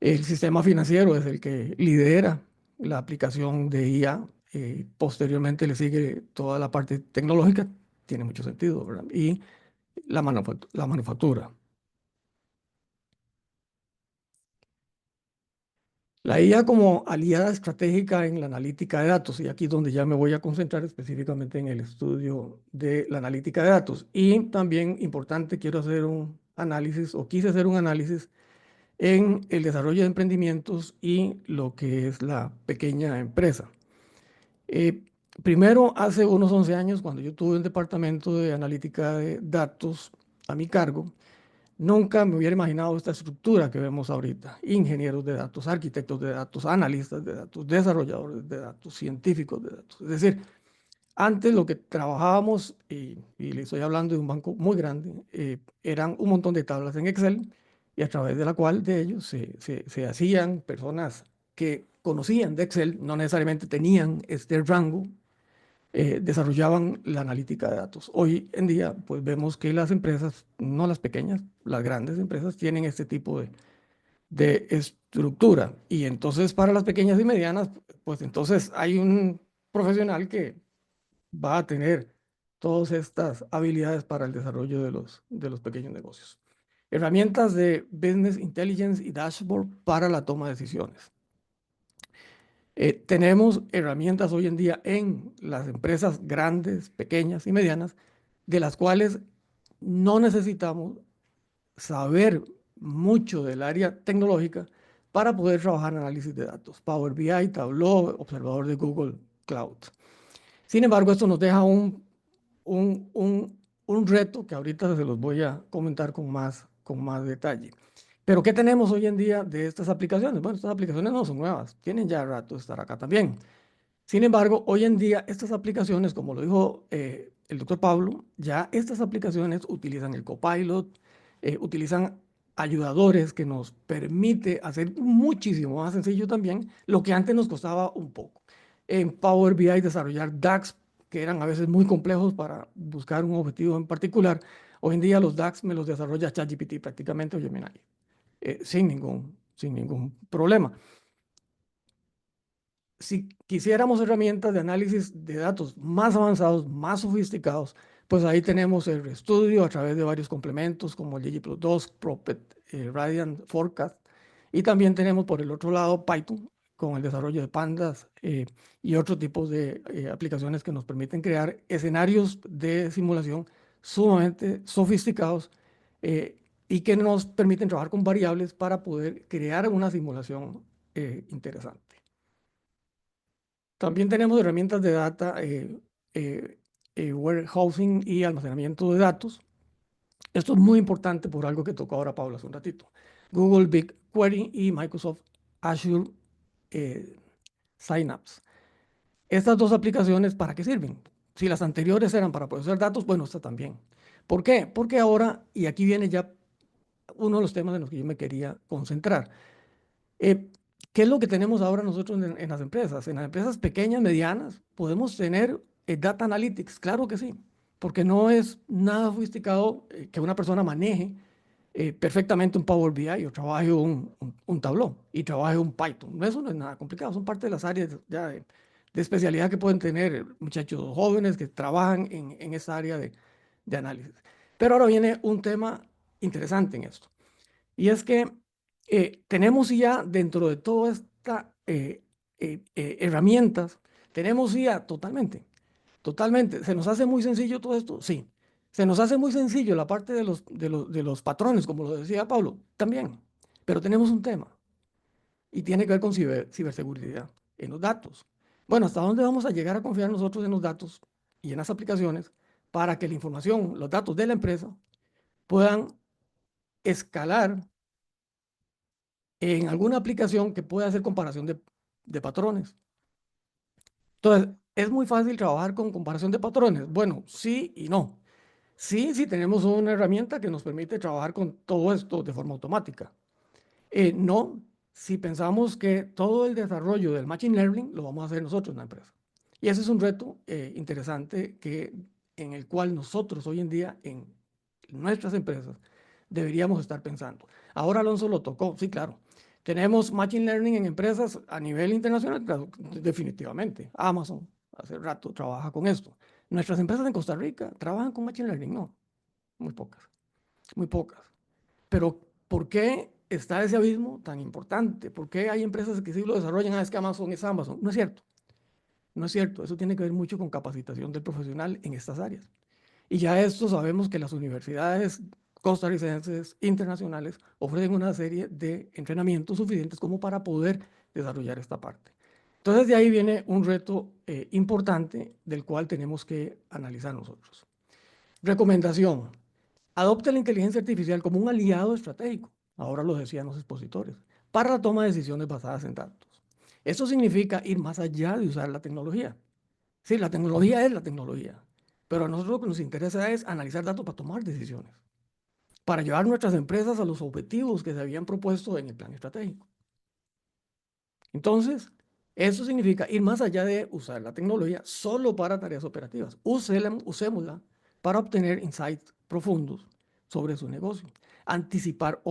El sistema financiero es el que lidera la aplicación de IA. Posteriormente le sigue toda la parte tecnológica, tiene mucho sentido, ¿verdad? Y la manufactura. La IA como aliada estratégica en la analítica de datos, y aquí es donde ya me voy a concentrar específicamente en el estudio de la analítica de datos. Y también importante, quiero hacer un análisis, o quise hacer un análisis, en el desarrollo de emprendimientos y lo que es la pequeña empresa. Eh, Primero, hace unos 11 años, cuando yo tuve un departamento de analítica de datos a mi cargo, nunca me hubiera imaginado esta estructura que vemos ahorita: ingenieros de datos, arquitectos de datos, analistas de datos, desarrolladores de datos, científicos de datos. Es decir, antes lo que trabajábamos, y le estoy hablando de un banco muy grande, eran un montón de tablas en Excel, y a través de la cual de ellos se hacían personas que conocían de Excel, no necesariamente tenían este rango, desarrollaban la analítica de datos. Hoy en día, pues vemos que las empresas, no las pequeñas, las grandes empresas, tienen este tipo de estructura. Y entonces, para las pequeñas y medianas, pues entonces hay un profesional que va a tener todas estas habilidades para el desarrollo de los pequeños negocios. Herramientas de Business Intelligence y Dashboard para la toma de decisiones. Tenemos herramientas hoy en día en las empresas grandes, pequeñas y medianas, de las cuales no necesitamos saber mucho del área tecnológica para poder trabajar en análisis de datos: Power BI, Tableau, observador de Google Cloud. Sin embargo, esto nos deja un, un reto que ahorita se los voy a comentar con más detalle. Pero ¿qué tenemos hoy en día de estas aplicaciones? Bueno, estas aplicaciones no son nuevas, tienen ya rato de estar acá también. Sin embargo, hoy en día estas aplicaciones, como lo dijo el doctor Pablo, ya estas aplicaciones utilizan el Copilot, utilizan ayudadores que nos permite hacer muchísimo más sencillo también lo que antes nos costaba un poco. En Power BI desarrollar DAX, que eran a veces muy complejos para buscar un objetivo en particular. Hoy en día los DAX me los desarrolla ChatGPT prácticamente o Gemini, sin ningún problema. Si quisiéramos herramientas de análisis de datos más avanzados, más sofisticados, pues ahí tenemos el RStudio a través de varios complementos como el ggplot2, Propet, Radiant Forecast, y también tenemos por el otro lado Python con el desarrollo de pandas y otros tipos de aplicaciones que nos permiten crear escenarios de simulación sumamente sofisticados y que nos permiten trabajar con variables para poder crear una simulación interesante. También tenemos herramientas de data, warehousing y almacenamiento de datos. Esto es muy importante por algo que tocó ahora Paula hace un ratito. Google BigQuery y Microsoft Azure Synapse. Estas dos aplicaciones, ¿para qué sirven? Si las anteriores eran para procesar datos, bueno, esta también. ¿Por qué? Porque ahora, y aquí viene ya uno de los temas en los que yo me quería concentrar. ¿Qué es lo que tenemos ahora nosotros en las empresas? En las empresas pequeñas, medianas, podemos tener data analytics, claro que sí, porque no es nada sofisticado que una persona maneje perfectamente un Power BI o trabaje un Tableau y trabaje un Python. Eso no es nada complicado, son parte de las áreas ya de especialidad que pueden tener muchachos jóvenes que trabajan en esa área de análisis. Pero ahora viene un tema interesante en esto, y es que tenemos ya dentro de todas estas herramientas, tenemos ya totalmente, ¿se nos hace muy sencillo todo esto? Sí. ¿Se nos hace muy sencillo la parte de los patrones, como lo decía Pablo? También. Pero tenemos un tema y tiene que ver con ciberseguridad en los datos. Bueno, ¿hasta dónde vamos a llegar a confiar nosotros en los datos y en las aplicaciones para que la información, los datos de la empresa puedan escalar en alguna aplicación que pueda hacer comparación de patrones? Entonces, ¿es muy fácil trabajar con comparación de patrones? Bueno, sí y no. Sí, sí tenemos una herramienta que nos permite trabajar con todo esto de forma automática. No, si pensamos que todo el desarrollo del Machine Learning lo vamos a hacer nosotros en la empresa. Y ese es un reto interesante en el cual nosotros hoy en día en nuestras empresas deberíamos estar pensando. Ahora Alonso lo tocó, sí, claro. Tenemos Machine Learning en empresas a nivel internacional, claro, definitivamente. Amazon hace rato trabaja con esto. Nuestras empresas en Costa Rica trabajan con Machine Learning, no, muy pocas, muy pocas. Pero ¿por qué está ese abismo tan importante? ¿Por qué hay empresas que sí lo desarrollan? Ah, es que Amazon es Amazon. No es cierto. No es cierto. Eso tiene que ver mucho con capacitación del profesional en estas áreas. Y ya esto sabemos que las universidades costarricenses internacionales ofrecen una serie de entrenamientos suficientes como para poder desarrollar esta parte. Entonces de ahí viene un reto importante del cual tenemos que analizar nosotros. Recomendación: adopte la inteligencia artificial como un aliado estratégico, ahora lo decían los expositores, para la toma de decisiones basadas en datos. Eso significa ir más allá de usar la tecnología. Sí, la tecnología es la tecnología, pero a nosotros lo que nos interesa es analizar datos para tomar decisiones, para llevar nuestras empresas a los objetivos que se habían propuesto en el plan estratégico. Entonces, eso significa ir más allá de usar la tecnología solo para tareas operativas. Usémosla para obtener insights profundos sobre su negocio. Anticipar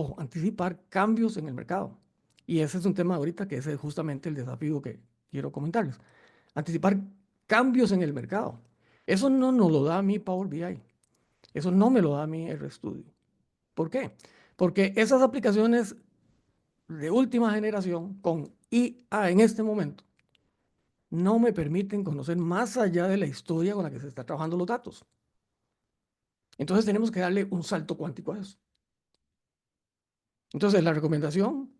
cambios en el mercado. Y ese es un tema ahorita que es justamente el desafío que quiero comentarles. Anticipar cambios en el mercado. Eso no nos lo da mi Power BI. Eso no me lo da mi RStudio. ¿Por qué? Porque esas aplicaciones de última generación con IA en este momento no me permiten conocer más allá de la historia con la que se está trabajando los datos. Entonces tenemos que darle un salto cuántico a eso. Entonces la recomendación,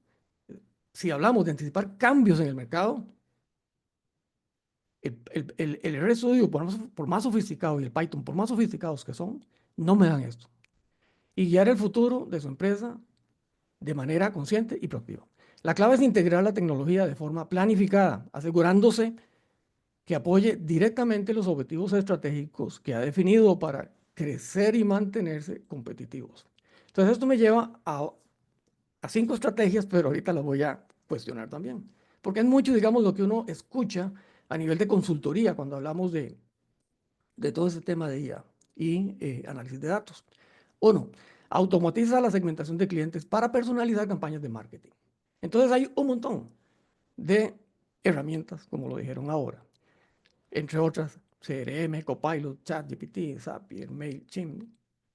si hablamos de anticipar cambios en el mercado, el RStudio, por más sofisticado, y el Python, por más sofisticados que son, no me dan esto. Y guiar el futuro de su empresa de manera consciente y proactiva. La clave es integrar la tecnología de forma planificada, asegurándose que apoye directamente los objetivos estratégicos que ha definido para crecer y mantenerse competitivos. Entonces esto me lleva a a 5 estrategias, pero ahorita las voy a cuestionar también. Porque es mucho, digamos, lo que uno escucha a nivel de consultoría cuando hablamos de todo ese tema de IA y análisis de datos. Uno, automatiza la segmentación de clientes para personalizar campañas de marketing. Entonces hay un montón de herramientas, como lo dijeron ahora, entre otras CRM, Copilot, ChatGPT, Zapier, MailChimp,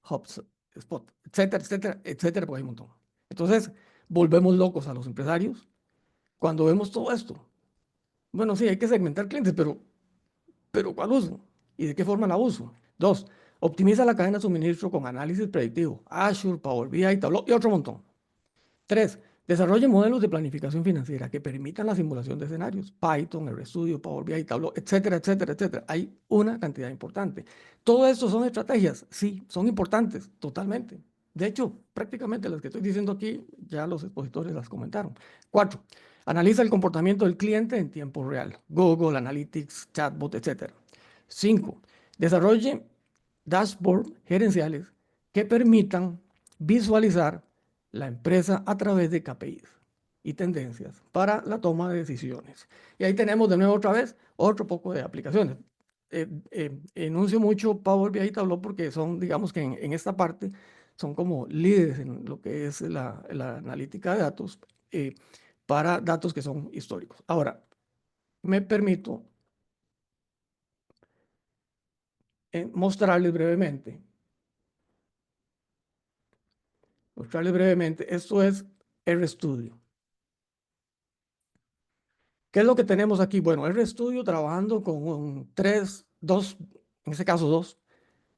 HubSpot, etcétera, etcétera, etcétera, pues hay un montón. Entonces, volvemos locos a los empresarios cuando vemos todo esto. Bueno, sí, hay que segmentar clientes, pero ¿cuál uso? ¿Y de qué forma la uso? Dos, optimiza la cadena de suministro con análisis predictivo, Azure, Power BI, Tableau y otro montón. Tres, desarrolle modelos de planificación financiera que permitan la simulación de escenarios, Python, RStudio, Power BI, Tableau, etcétera, etcétera, etcétera. Hay una cantidad importante. ¿Todo esto son estrategias? Sí, son importantes, totalmente. De hecho, prácticamente las que estoy diciendo aquí, ya los expositores las comentaron. Cuatro, analiza el comportamiento del cliente en tiempo real, Google, Analytics, Chatbot, etcétera. Cinco, desarrolle dashboards gerenciales que permitan visualizar la empresa a través de KPIs y tendencias para la toma de decisiones. Y ahí tenemos de nuevo otra vez otro poco de aplicaciones. Enuncio mucho Power BI y Tableau porque son, digamos que en esta parte, son como líderes en lo que es la analítica de datos para datos que son históricos. Ahora, me permito mostrarles brevemente. Esto es RStudio. ¿Qué es lo que tenemos aquí? Bueno, RStudio trabajando con dos, en este caso dos,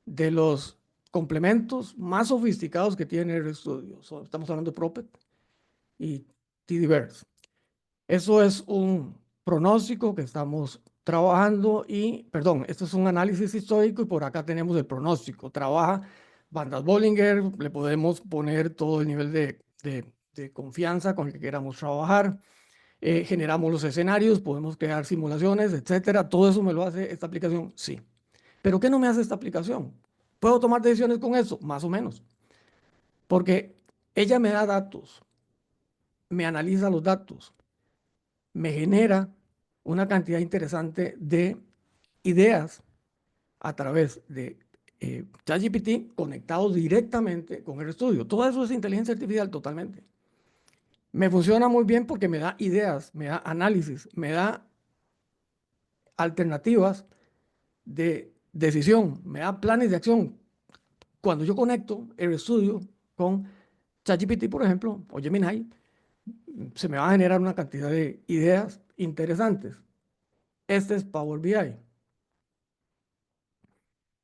de los complementos más sofisticados que tiene RStudio. Estamos hablando de Propet y TDVerse. Eso es un pronóstico que estamos trabajando y, perdón, esto es un análisis histórico y por acá tenemos el pronóstico. Trabaja bandas Bollinger, le podemos poner todo el nivel de confianza con el que queramos trabajar. Generamos los escenarios, podemos crear simulaciones, etcétera. Todo eso me lo hace esta aplicación, sí. ¿Pero qué no me hace esta aplicación? ¿Puedo tomar decisiones con eso? Más o menos. Porque ella me da datos, me analiza los datos, me genera una cantidad interesante de ideas a través de ChatGPT conectados directamente con el estudio. Todo eso es inteligencia artificial totalmente. Me funciona muy bien porque me da ideas, me da análisis, me da alternativas de decisión, me da planes de acción. Cuando yo conecto el estudio con ChatGPT, por ejemplo, o Gemini, se me va a generar una cantidad de ideas interesantes. Este es Power BI.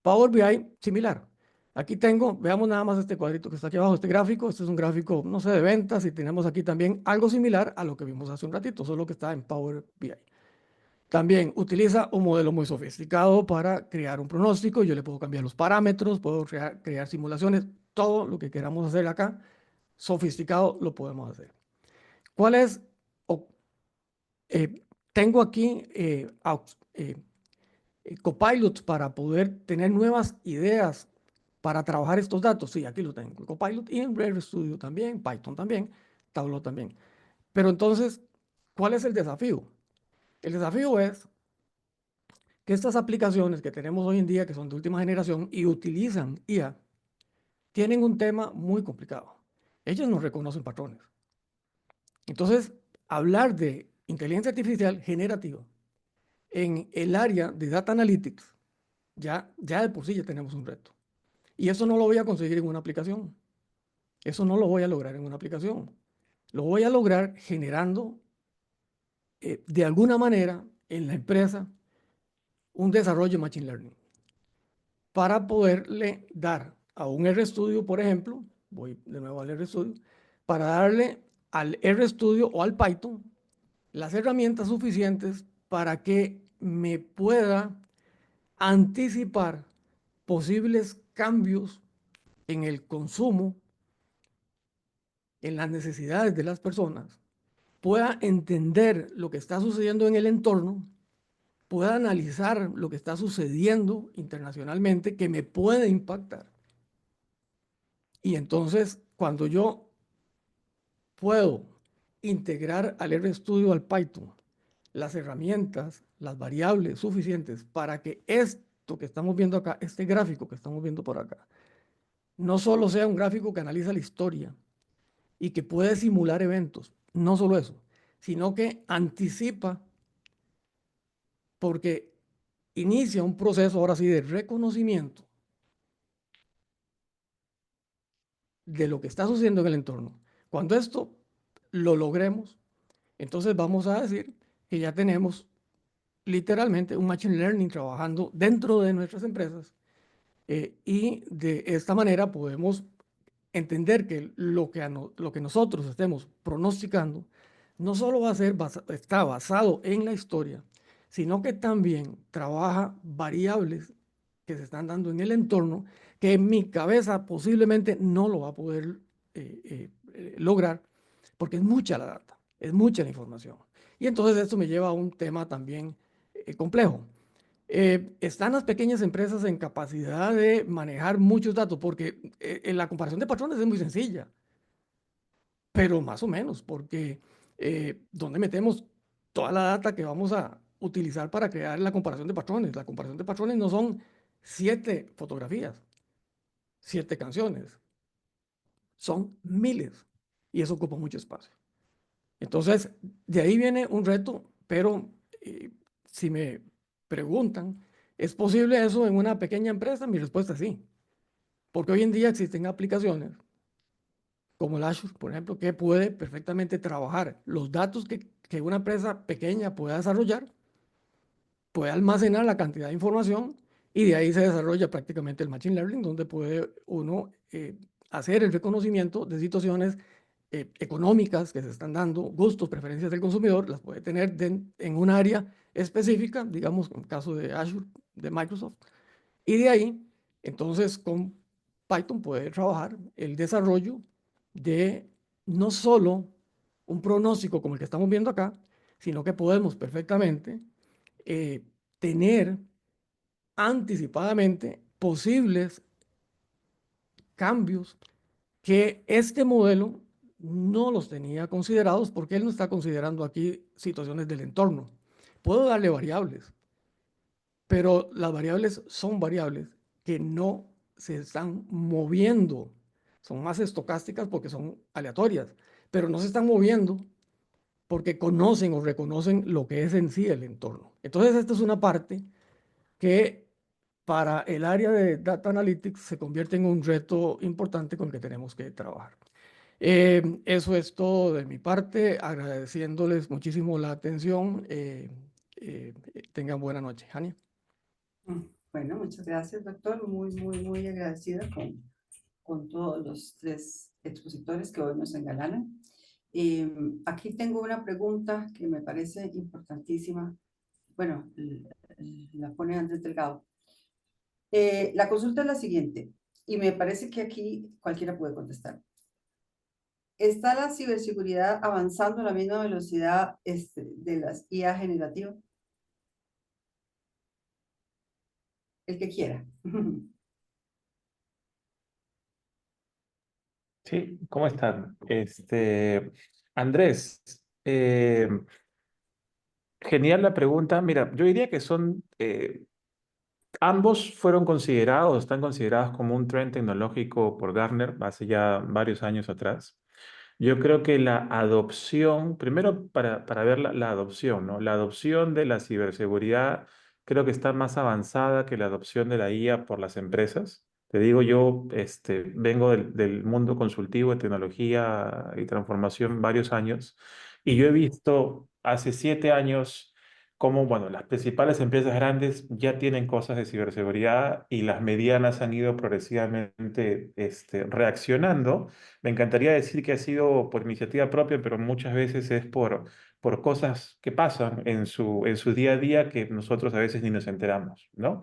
Power BI, similar. Aquí tengo, veamos nada más este cuadrito que está aquí abajo, este gráfico. Este es un gráfico, no sé, de ventas y tenemos aquí también algo similar a lo que vimos hace un ratito, solo que está en Power BI. También utiliza un modelo muy sofisticado para crear un pronóstico. Yo le puedo cambiar los parámetros, puedo crear simulaciones, todo lo que queramos hacer acá, sofisticado, lo podemos hacer. ¿Cuál es? Tengo aquí Copilot para poder tener nuevas ideas para trabajar estos datos. Sí, aquí lo tengo, Copilot y en RStudio también, Python también, Tableau también. Pero entonces, ¿cuál es el desafío? El desafío es que estas aplicaciones que tenemos hoy en día, que son de última generación y utilizan IA, tienen un tema muy complicado. Ellos no reconocen patrones. Entonces, hablar de inteligencia artificial generativa en el área de Data Analytics, ya de por sí ya tenemos un reto. Y eso no lo voy a conseguir en una aplicación. Eso no lo voy a lograr en una aplicación. Lo voy a lograr generando, de alguna manera, en la empresa, un desarrollo de Machine Learning para poderle dar a un RStudio, por ejemplo, voy de nuevo al RStudio, para darle al RStudio o al Python las herramientas suficientes para que me pueda anticipar posibles cambios en el consumo, en las necesidades de las personas, pueda entender lo que está sucediendo en el entorno, pueda analizar lo que está sucediendo internacionalmente que me puede impactar. Y entonces, cuando yo puedo integrar al RStudio, al Python, las herramientas, las variables suficientes para que esto que estamos viendo acá, este gráfico que estamos viendo por acá, no solo sea un gráfico que analiza la historia y que puede simular eventos, no solo eso, sino que anticipa porque inicia un proceso ahora sí de reconocimiento de lo que está sucediendo en el entorno. Cuando esto lo logremos, entonces vamos a decir que ya tenemos literalmente un machine learning trabajando dentro de nuestras empresas y de esta manera podemos entender que lo que nosotros estemos pronosticando no solo va a ser está basado en la historia, sino que también trabaja variables que se están dando en el entorno que mi cabeza posiblemente no lo va a poder lograr porque es mucha la data, es mucha la información. Y entonces esto me lleva a un tema también complejo. Están las pequeñas empresas en capacidad de manejar muchos datos, porque en la comparación de patrones es muy sencilla, pero más o menos, porque ¿dónde metemos toda la data que vamos a utilizar para crear la comparación de patrones? La comparación de patrones no son 7 fotografías, 7 canciones, son miles y eso ocupa mucho espacio. Entonces, de ahí viene un reto, pero si me preguntan, ¿es posible eso en una pequeña empresa? Mi respuesta es sí, porque hoy en día existen aplicaciones como el Azure, por ejemplo, que puede perfectamente trabajar los datos que una empresa pequeña pueda desarrollar, puede almacenar la cantidad de información y de ahí se desarrolla prácticamente el Machine Learning, donde puede uno hacer el reconocimiento de situaciones económicas que se están dando, gustos, preferencias del consumidor, las puede tener en un área específica, digamos, en el caso de Azure, de Microsoft, y de ahí, entonces, con Python puede trabajar el desarrollo de no solo un pronóstico como el que estamos viendo acá, sino que podemos perfectamente tener anticipadamente posibles cambios que este modelo no los tenía considerados porque él no está considerando aquí situaciones del entorno. Puedo darle variables, pero las variables son variables que no se están moviendo. Son más estocásticas porque son aleatorias, pero no se están moviendo porque conocen o reconocen lo que es en sí el entorno. Entonces, esta es una parte que para el área de Data Analytics se convierte en un reto importante con el que tenemos que trabajar. Eso es todo de mi parte, agradeciéndoles muchísimo la atención. Tengan buena noche. Jania. Bueno, muchas gracias, doctor. Muy agradecida con todos los 3 expositores que hoy nos engalanan. Aquí tengo una pregunta que me parece importantísima. Bueno, la pone Andrés Delgado. La consulta es la siguiente, y me parece que aquí cualquiera puede contestar. ¿Está la ciberseguridad avanzando a la misma velocidad de las IA generativas? El que quiera. Sí, ¿cómo están? Andrés, genial la pregunta. Mira, yo diría que ambos fueron considerados, están considerados como un trend tecnológico por Gartner hace ya varios años atrás. Yo creo que la adopción, primero para ver la adopción, ¿no? La adopción de la ciberseguridad creo que está más avanzada que la adopción de la IA por las empresas. Te digo, yo vengo del mundo consultivo de tecnología y transformación varios años y yo he visto hace 7 años cómo, bueno, las principales empresas grandes ya tienen cosas de ciberseguridad y las medianas han ido progresivamente reaccionando. Me encantaría decir que ha sido por iniciativa propia, pero muchas veces es por cosas que pasan en su día a día que nosotros a veces ni nos enteramos, ¿no?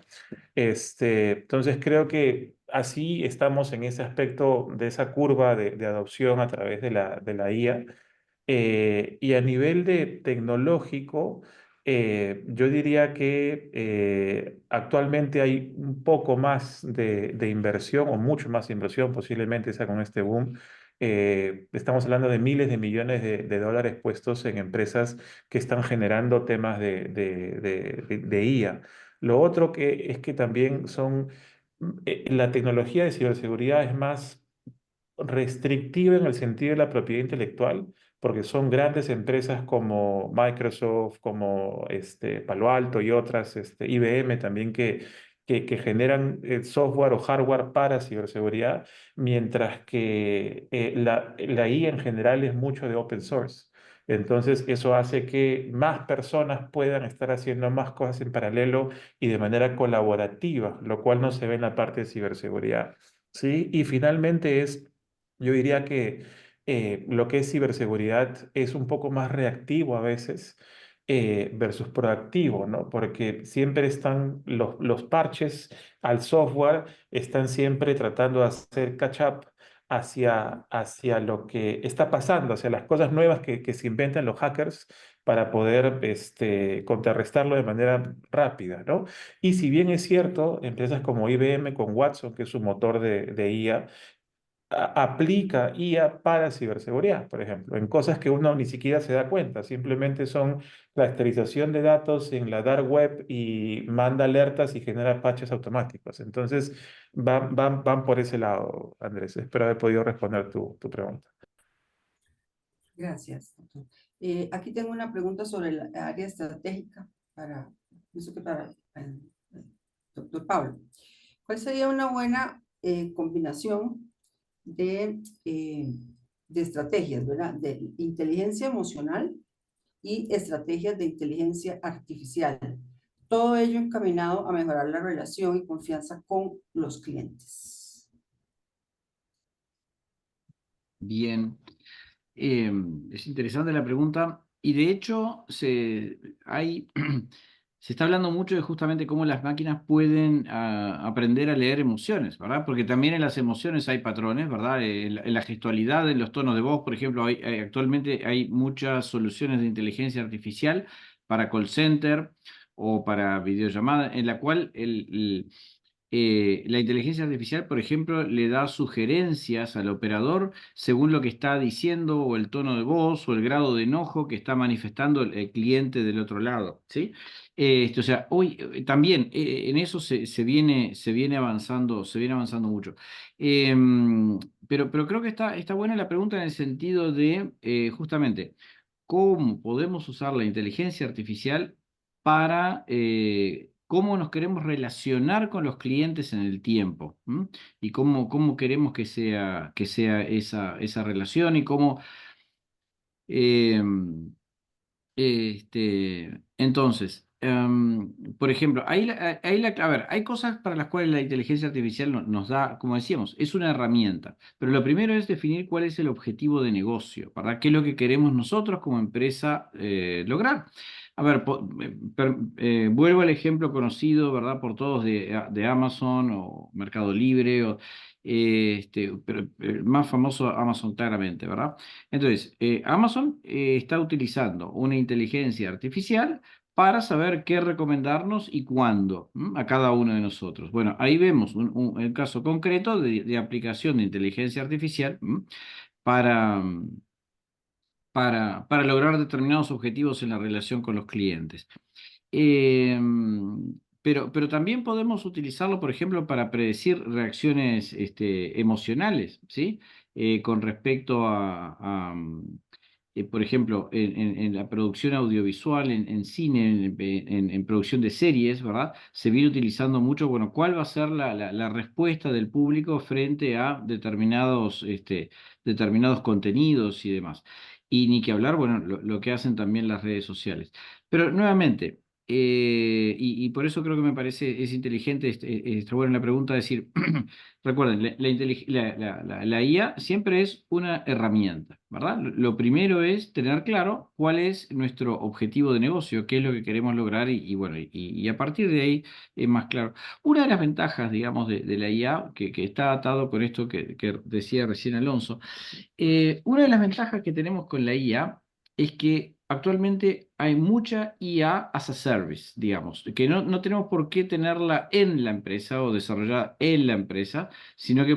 Entonces creo que así estamos en ese aspecto de esa curva de adopción a través de la IA. Y a nivel de tecnológico, yo diría que actualmente hay un poco más de inversión o mucho más inversión, posiblemente sea con este boom, Estamos hablando de miles de millones de dólares puestos en empresas que están generando temas de IA. Lo otro que es que también la tecnología de ciberseguridad es más restrictiva en el sentido de la propiedad intelectual, porque son grandes empresas como Microsoft, como Palo Alto y otras, IBM también, que generan software o hardware para ciberseguridad, mientras que la IA en general es mucho de open source. Entonces, eso hace que más personas puedan estar haciendo más cosas en paralelo y de manera colaborativa, lo cual no se ve en la parte de ciberseguridad. ¿Sí? Y finalmente yo diría que lo que es ciberseguridad es un poco más reactivo a veces versus proactivo, ¿no? Porque siempre están los parches al software, están siempre tratando de hacer catch-up hacia lo que está pasando, hacia las cosas nuevas que se inventan los hackers para poder contrarrestarlo de manera rápida, ¿no? Y si bien es cierto, empresas como IBM con Watson, que es su motor de IA, aplica IA para ciberseguridad, por ejemplo, en cosas que uno ni siquiera se da cuenta, simplemente son la esterilización de datos en la dark web y manda alertas y genera patches automáticos. Entonces, van por ese lado, Andrés. Espero haber podido responder tu pregunta. Gracias, doctor. Aquí tengo una pregunta sobre el área estratégica pienso que para el doctor Pablo. ¿Cuál sería una buena combinación de estrategias, ¿verdad? De inteligencia emocional y estrategias de inteligencia artificial? Todo ello encaminado a mejorar la relación y confianza con los clientes. Bien. Es interesante la pregunta y de hecho se está hablando mucho de justamente cómo las máquinas pueden aprender a leer emociones, ¿verdad? Porque también en las emociones hay patrones, ¿verdad? En la gestualidad, en los tonos de voz, por ejemplo, actualmente hay muchas soluciones de inteligencia artificial para call center o para videollamada, en la cual la inteligencia artificial, por ejemplo, le da sugerencias al operador según lo que está diciendo o el tono de voz o el grado de enojo que está manifestando el cliente del otro lado, ¿sí? O sea, hoy también en eso se viene avanzando mucho. Pero creo que está buena la pregunta en el sentido de justamente cómo podemos usar la inteligencia artificial para cómo nos queremos relacionar con los clientes en el tiempo, ¿m? Y cómo queremos que sea esa relación y cómo... em, entonces, por ejemplo, a ver, hay cosas para las cuales la inteligencia artificial nos da, como decíamos, es una herramienta, pero lo primero es definir cuál es el objetivo de negocio, ¿verdad? ¿Qué es lo que queremos nosotros como empresa lograr? A ver, vuelvo al ejemplo conocido, ¿verdad? Por todos de Amazon o Mercado Libre, pero el más famoso Amazon claramente, ¿verdad? Entonces, Amazon está utilizando una inteligencia artificial para saber qué recomendarnos y cuándo, a cada uno de nosotros. Bueno, ahí vemos el caso concreto de aplicación de inteligencia artificial para, para lograr determinados objetivos en la relación con los clientes. Eh, pero también podemos utilizarlo, por ejemplo, para predecir reacciones emocionales, ¿sí? Con respecto por ejemplo, en la producción audiovisual, en cine, en producción de series, ¿verdad? Se viene utilizando mucho, bueno, ¿cuál va a ser la respuesta del público frente a determinados contenidos y demás? Y ni que hablar, bueno, lo que hacen también las redes sociales. Pero nuevamente, y por eso creo que me parece es inteligente, está buena la pregunta, decir, recuerden, la IA siempre es una herramienta, ¿verdad? Lo primero es tener claro cuál es nuestro objetivo de negocio, qué es lo que queremos lograr y bueno, y a partir de ahí es más claro. Una de las ventajas, digamos, de la IA, que está atado con esto que decía recién Alonso, una de las ventajas que tenemos con la IA es que actualmente hay mucha IA as a service, digamos, que no tenemos por qué tenerla en la empresa o desarrollada en la empresa, sino que,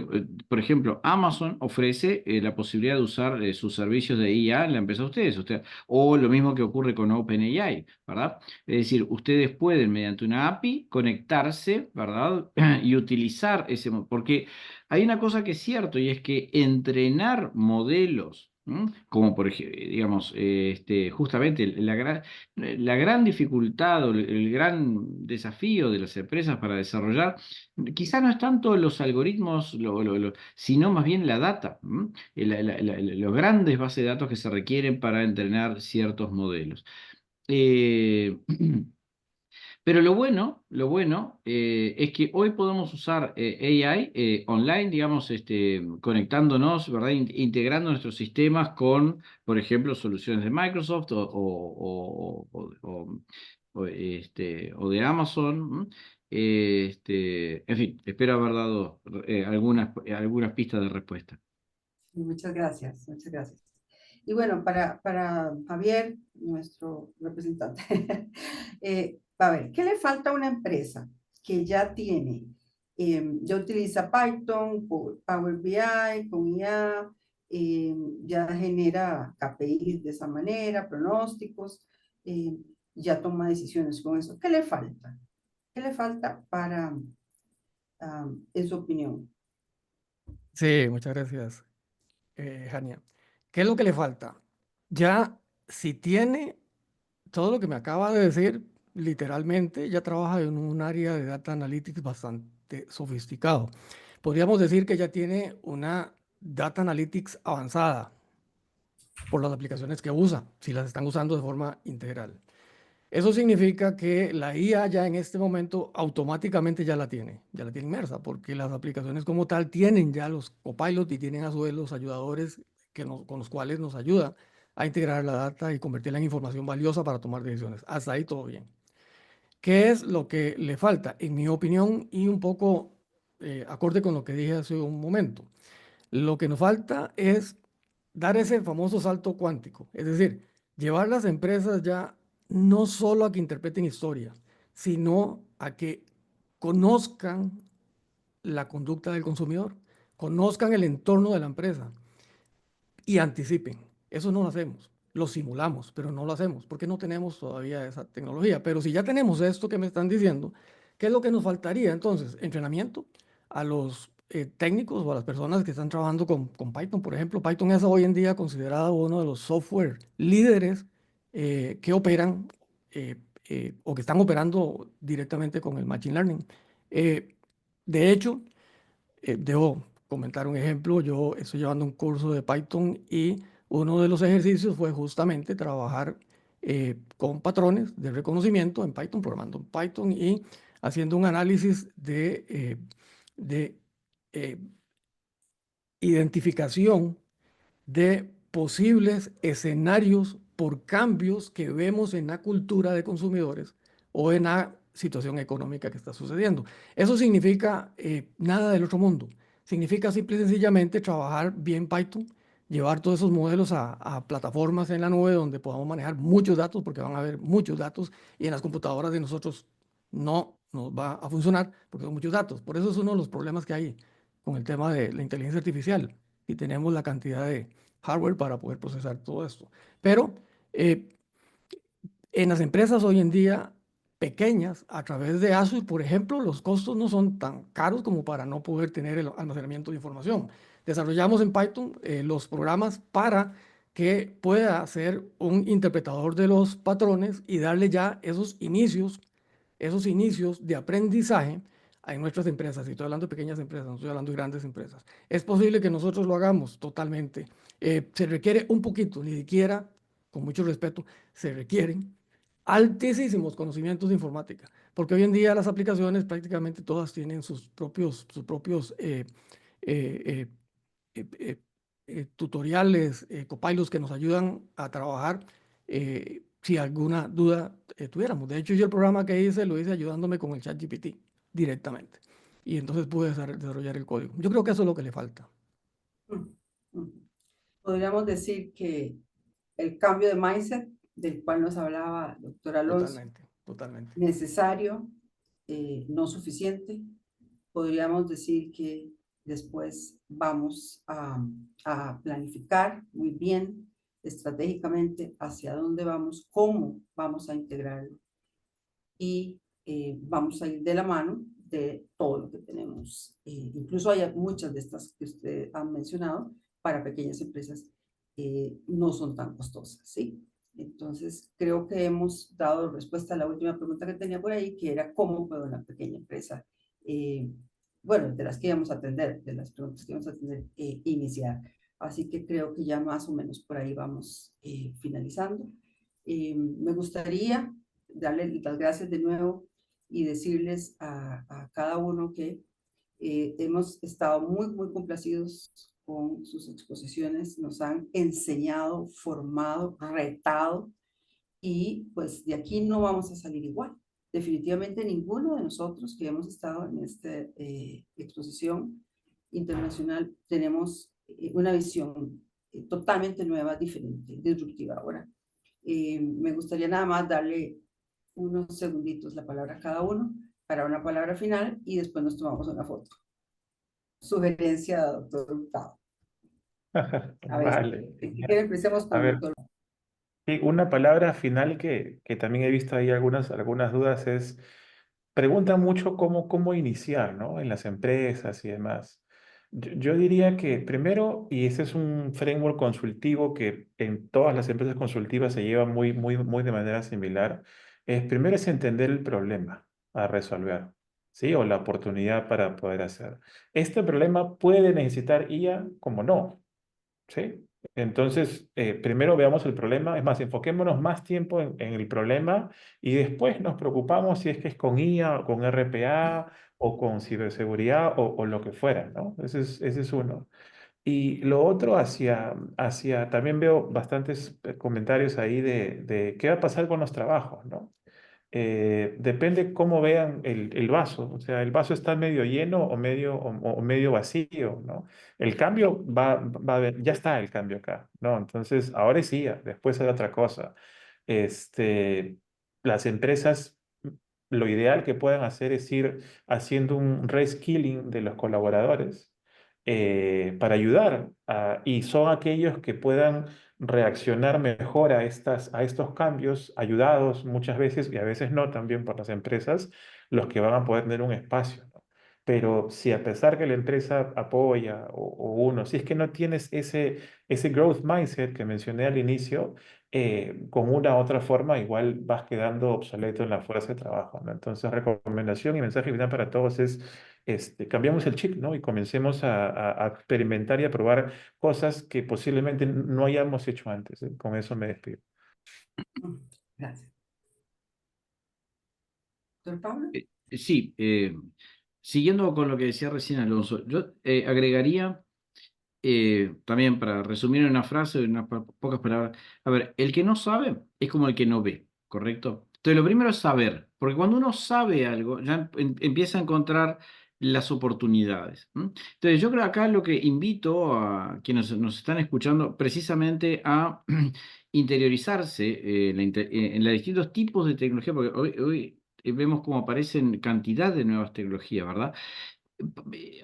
por ejemplo, Amazon ofrece la posibilidad de usar sus servicios de IA en la empresa de ustedes, o lo mismo que ocurre con OpenAI, ¿verdad? Es decir, ustedes pueden, mediante una API, conectarse, ¿verdad? Y utilizar porque hay una cosa que es cierto, y es que entrenar modelos, como por ejemplo, digamos, justamente la gran dificultad o el gran desafío de las empresas para desarrollar, quizá no es tanto los algoritmos, sino más bien la data, los grandes bases de datos que se requieren para entrenar ciertos modelos. Eh, Pero lo bueno es que hoy podemos usar AI online, digamos, conectándonos, ¿verdad? Integrando nuestros sistemas con, por ejemplo, soluciones de Microsoft o de Amazon. En fin, espero haber dado algunas pistas de respuesta. Muchas gracias, muchas gracias. Y bueno, para Javier, nuestro representante, a ver, ¿qué le falta a una empresa que ya tiene, ya utiliza Python, Power BI, con IA, ya genera KPIs de esa manera, pronósticos, ya toma decisiones con eso? ¿Qué le falta? ¿Qué le falta para, en su opinión? Sí, muchas gracias, Jania. ¿Qué es lo que le falta? Ya, si tiene todo lo que me acaba de decir, literalmente ya trabaja en un área de data analytics bastante sofisticado. Podríamos decir que ya tiene una data analytics avanzada por las aplicaciones que usa, si las están usando de forma integral. Eso significa que la IA ya en este momento automáticamente ya la tiene inmersa, porque las aplicaciones como tal tienen ya los copilots y tienen a su vez los ayudadores con los cuales nos ayuda a integrar la data y convertirla en información valiosa para tomar decisiones. Hasta ahí todo bien. ¿Qué es lo que le falta? En mi opinión, y un poco acorde con lo que dije hace un momento, lo que nos falta es dar ese famoso salto cuántico, es decir, llevar las empresas ya no solo a que interpreten historia, sino a que conozcan la conducta del consumidor, conozcan el entorno de la empresa y anticipen. Eso no lo hacemos, lo simulamos, pero no lo hacemos porque no tenemos todavía esa tecnología. Pero si ya tenemos esto que me están diciendo, ¿qué es lo que nos faltaría entonces? Entrenamiento a los técnicos o a las personas que están trabajando con Python. Por ejemplo, Python es hoy en día considerado uno de los software líderes que operan o que están operando directamente con el Machine Learning. De hecho, debo comentar un ejemplo. Yo estoy llevando un curso de Python y uno de los ejercicios fue justamente trabajar con patrones de reconocimiento en Python, programando en Python y haciendo un análisis de eh, identificación de posibles escenarios por cambios que vemos en la cultura de consumidores o en la situación económica que está sucediendo. Eso significa nada del otro mundo. Significa simple y sencillamente trabajar bien Python, llevar todos esos modelos a plataformas en la nube donde podamos manejar muchos datos, porque van a haber muchos datos y en las computadoras de nosotros no nos va a funcionar porque son muchos datos. Por eso es uno de los problemas que hay con el tema de la inteligencia artificial y tenemos la cantidad de hardware para poder procesar todo esto. Pero eh, en las empresas hoy en día pequeñas, a través de Azure, por ejemplo, los costos no son tan caros como para no poder tener el almacenamiento de información. Desarrollamos en Python los programas para que pueda ser un interpretador de los patrones y darle ya esos inicios de aprendizaje en nuestras empresas. Y estoy hablando de pequeñas empresas, no estoy hablando de grandes empresas. Es posible que nosotros lo hagamos totalmente. Se requiere un poquito, ni siquiera, con mucho respeto, se requieren altísimos conocimientos de informática, porque hoy en día las aplicaciones prácticamente todas tienen sus propios eh, eh, tutoriales, copilots que nos ayudan a trabajar si alguna duda tuviéramos. De hecho, yo el programa que hice lo hice ayudándome con el ChatGPT directamente. Y entonces pude desarrollar el código. Yo creo que eso es lo que le falta. Podríamos decir que el cambio de mindset del cual nos hablaba el doctor Alonso, Totalmente. necesario, no suficiente. Podríamos decir que después vamos a planificar muy bien estratégicamente hacia dónde vamos, cómo vamos a integrarlo y vamos a ir de la mano de todo lo que tenemos. Incluso hay muchas de estas que usted ha mencionado para pequeñas empresas no son tan costosas, ¿sí? Entonces, creo que hemos dado respuesta a la última pregunta que tenía por ahí, que era cómo puede una pequeña empresa, bueno, de las que íbamos a atender, de las preguntas que íbamos a atender, iniciar. Así que creo que ya más o menos por ahí vamos finalizando. Me gustaría darles las gracias de nuevo y decirles a cada uno que hemos estado muy complacidos con sus exposiciones, nos han enseñado, formado, retado y pues de aquí no vamos a salir igual. Definitivamente ninguno de nosotros que hemos estado en esta exposición internacional tenemos una visión totalmente nueva, diferente, disruptiva. Ahora, me gustaría nada más darle unos segunditos la palabra a cada uno para una palabra final y después nos tomamos una foto. Sugerencia, doctor Hurtado. A ver, Vale. si quiere empecemos A con el ver, doctor. y una palabra final que también he visto ahí algunas dudas es, preguntan mucho cómo iniciar, ¿no? En las empresas y demás. Yo diría que primero, y ese es un framework consultivo que en todas las empresas consultivas se lleva muy de manera similar, primero es entender el problema a resolver, ¿sí? O la oportunidad para poder hacer. Este problema puede necesitar IA como no. ¿Sí? Entonces, primero veamos el problema, es más, enfoquémonos más tiempo en el problema y después nos preocupamos si es que es con IA o con RPA o con ciberseguridad o lo que fuera, ¿no? Ese es uno. Y lo otro también veo bastantes comentarios ahí de qué va a pasar con los trabajos, ¿no? Depende cómo vean el vaso, o sea, el vaso está medio lleno o medio vacío, ¿no? El cambio va a haber, ya está el cambio acá, ¿no? Entonces, ahora sí, después hay otra cosa. Este, las empresas, lo ideal que puedan hacer es ir haciendo un reskilling de los colaboradores para ayudar, y son aquellos que puedan reaccionar mejor a estos cambios, ayudados muchas veces y a veces no también por las empresas, los que van a poder tener un espacio, ¿no? Pero si a pesar que la empresa apoya si es que no tienes ese growth mindset que mencioné al inicio, con una u otra forma igual vas quedando obsoleto en la fuerza de trabajo, ¿no? Entonces, recomendación y mensaje final para todos es, cambiamos el chip, ¿no? Y comencemos a experimentar y a probar cosas que posiblemente no hayamos hecho antes, ¿eh? Con eso me despido. Gracias. Doctor Pablo. Sí, siguiendo con lo que decía recién Alonso, yo agregaría también para resumir en una frase, en unas pocas palabras, a ver, el que no sabe es como el que no ve, ¿correcto? Entonces, lo primero es saber, porque cuando uno sabe algo, ya empieza a encontrar las oportunidades. Entonces, yo creo acá lo que invito a quienes nos están escuchando precisamente a interiorizarse en los distintos tipos de tecnología, porque hoy vemos cómo aparecen cantidad de nuevas tecnologías, ¿verdad?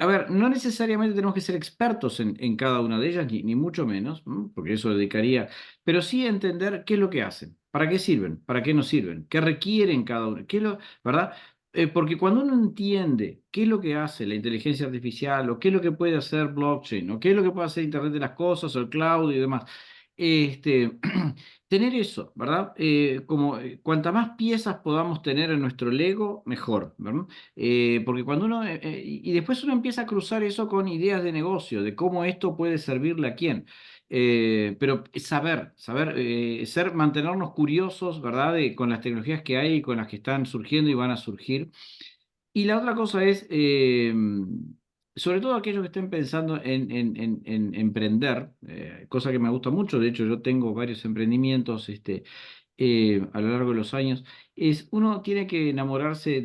A ver, no necesariamente tenemos que ser expertos en cada una de ellas, ni mucho menos, porque eso dedicaría, pero sí entender qué es lo que hacen, para qué sirven, para qué no sirven, qué requieren cada uno, ¿verdad? Porque cuando uno entiende qué es lo que hace la inteligencia artificial, o qué es lo que puede hacer blockchain, o qué es lo que puede hacer Internet de las Cosas, o el cloud y demás, tener eso, ¿verdad? Cuanta más piezas podamos tener en nuestro Lego, mejor, ¿verdad? Porque cuando uno, y después uno empieza a cruzar eso con ideas de negocio, de cómo esto puede servirle a quién. Pero mantenernos curiosos, ¿verdad? Con las tecnologías que hay y con las que están surgiendo y van a surgir. Y la otra cosa es, sobre todo aquellos que estén pensando en emprender, cosa que me gusta mucho, de hecho yo tengo varios emprendimientos a lo largo de los años, es uno tiene que enamorarse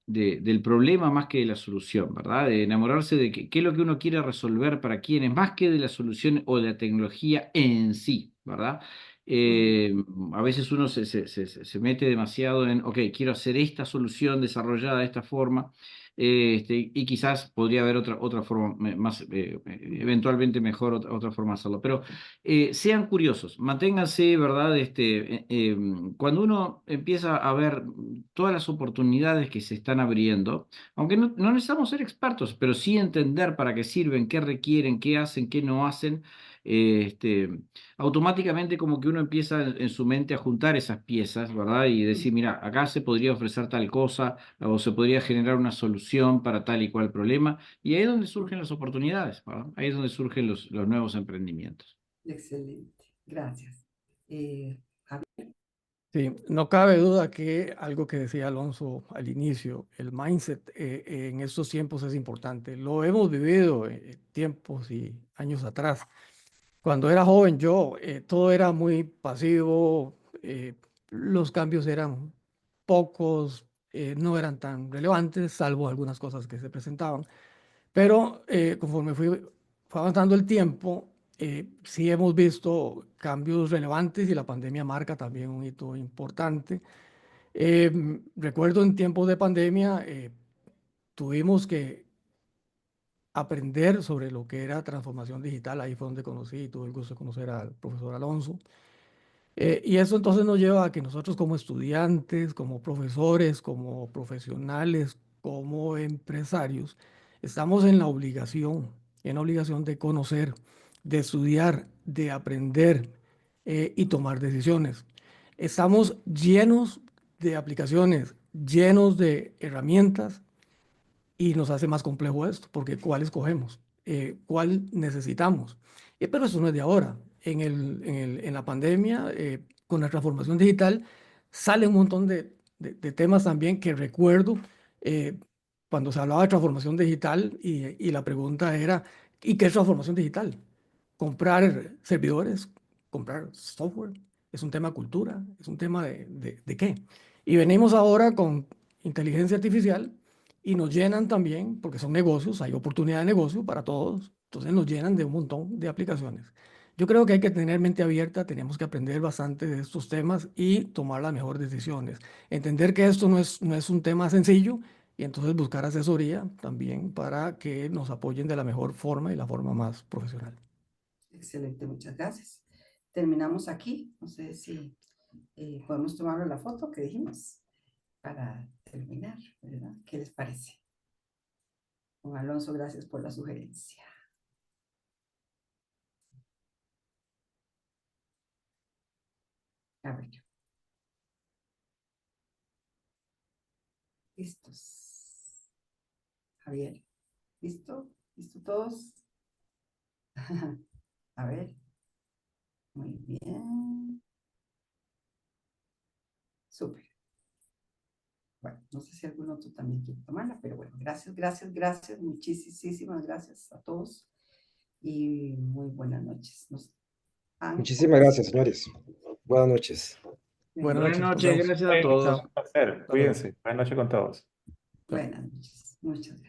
del problema más que de la solución, ¿verdad? De enamorarse de qué es lo que uno quiere resolver para quiénes, más que de la solución o de la tecnología en sí, ¿verdad? A veces uno se mete demasiado en, ok, quiero hacer esta solución desarrollada de esta forma, y quizás podría haber otra forma más, eventualmente mejor, otra forma de hacerlo. Pero sean curiosos, manténganse, ¿verdad? Cuando uno empieza a ver todas las oportunidades que se están abriendo, aunque no necesitamos ser expertos, pero sí entender para qué sirven, qué requieren, qué hacen, qué no hacen, automáticamente como que uno empieza en su mente a juntar esas piezas, ¿verdad? Y decir, mira, acá se podría ofrecer tal cosa o se podría generar una solución para tal y cual problema. Y ahí es donde surgen las oportunidades, ¿verdad? Ahí es donde surgen los nuevos emprendimientos. Excelente, gracias. Javier. Sí, no cabe duda que algo que decía Alonso al inicio, el mindset en estos tiempos es importante. Lo hemos vivido tiempos y años atrás. Cuando era joven yo, todo era muy pasivo, los cambios eran pocos, no eran tan relevantes, salvo algunas cosas que se presentaban. Pero conforme fue avanzando el tiempo, sí hemos visto cambios relevantes y la pandemia marca también un hito importante. Recuerdo en tiempos de pandemia, tuvimos que aprender sobre lo que era transformación digital. Ahí fue donde conocí y tuve el gusto de conocer al profesor Alonso. Y eso entonces nos lleva a que nosotros como estudiantes, como profesores, como profesionales, como empresarios, estamos en la obligación de conocer, de estudiar, de aprender y tomar decisiones. Estamos llenos de aplicaciones, llenos de herramientas y nos hace más complejo esto, porque ¿cuál escogemos? ¿Cuál necesitamos? Pero eso no es de ahora. En la pandemia, con la transformación digital, sale un montón de temas también que recuerdo eh, cuando se hablaba de transformación digital y la pregunta era, ¿y qué es transformación digital? Comprar servidores, comprar software, es un tema de cultura, es un tema de qué. Y venimos ahora con inteligencia artificial y nos llenan también, porque son negocios, hay oportunidad de negocio para todos, entonces nos llenan de un montón de aplicaciones. Yo creo que hay que tener mente abierta, tenemos que aprender bastante de estos temas y tomar las mejores decisiones. Entender que esto no es un tema sencillo y entonces buscar asesoría también para que nos apoyen de la mejor forma y la forma más profesional. Excelente, muchas gracias. Terminamos aquí. No sé si podemos tomar la foto que dijimos para terminar, ¿verdad? ¿Qué les parece? Don Alonso, gracias por la sugerencia. A ver. Listos. Javier, ¿listo? ¿Listo todos? A ver. Muy bien. Súper. Bueno, no sé si algún otro también quiere tomarla, pero bueno, gracias, gracias, gracias. Muchísimas gracias a todos y muy buenas noches. Muchísimas gracias, señores. Buenas noches. Buenas Buenas noches, nos noches, vemos. gracias a todos. Chao. Un placer. Hasta luego. Cuídense. Buenas noches con todos. Chao. Buenas noches. Muchas gracias.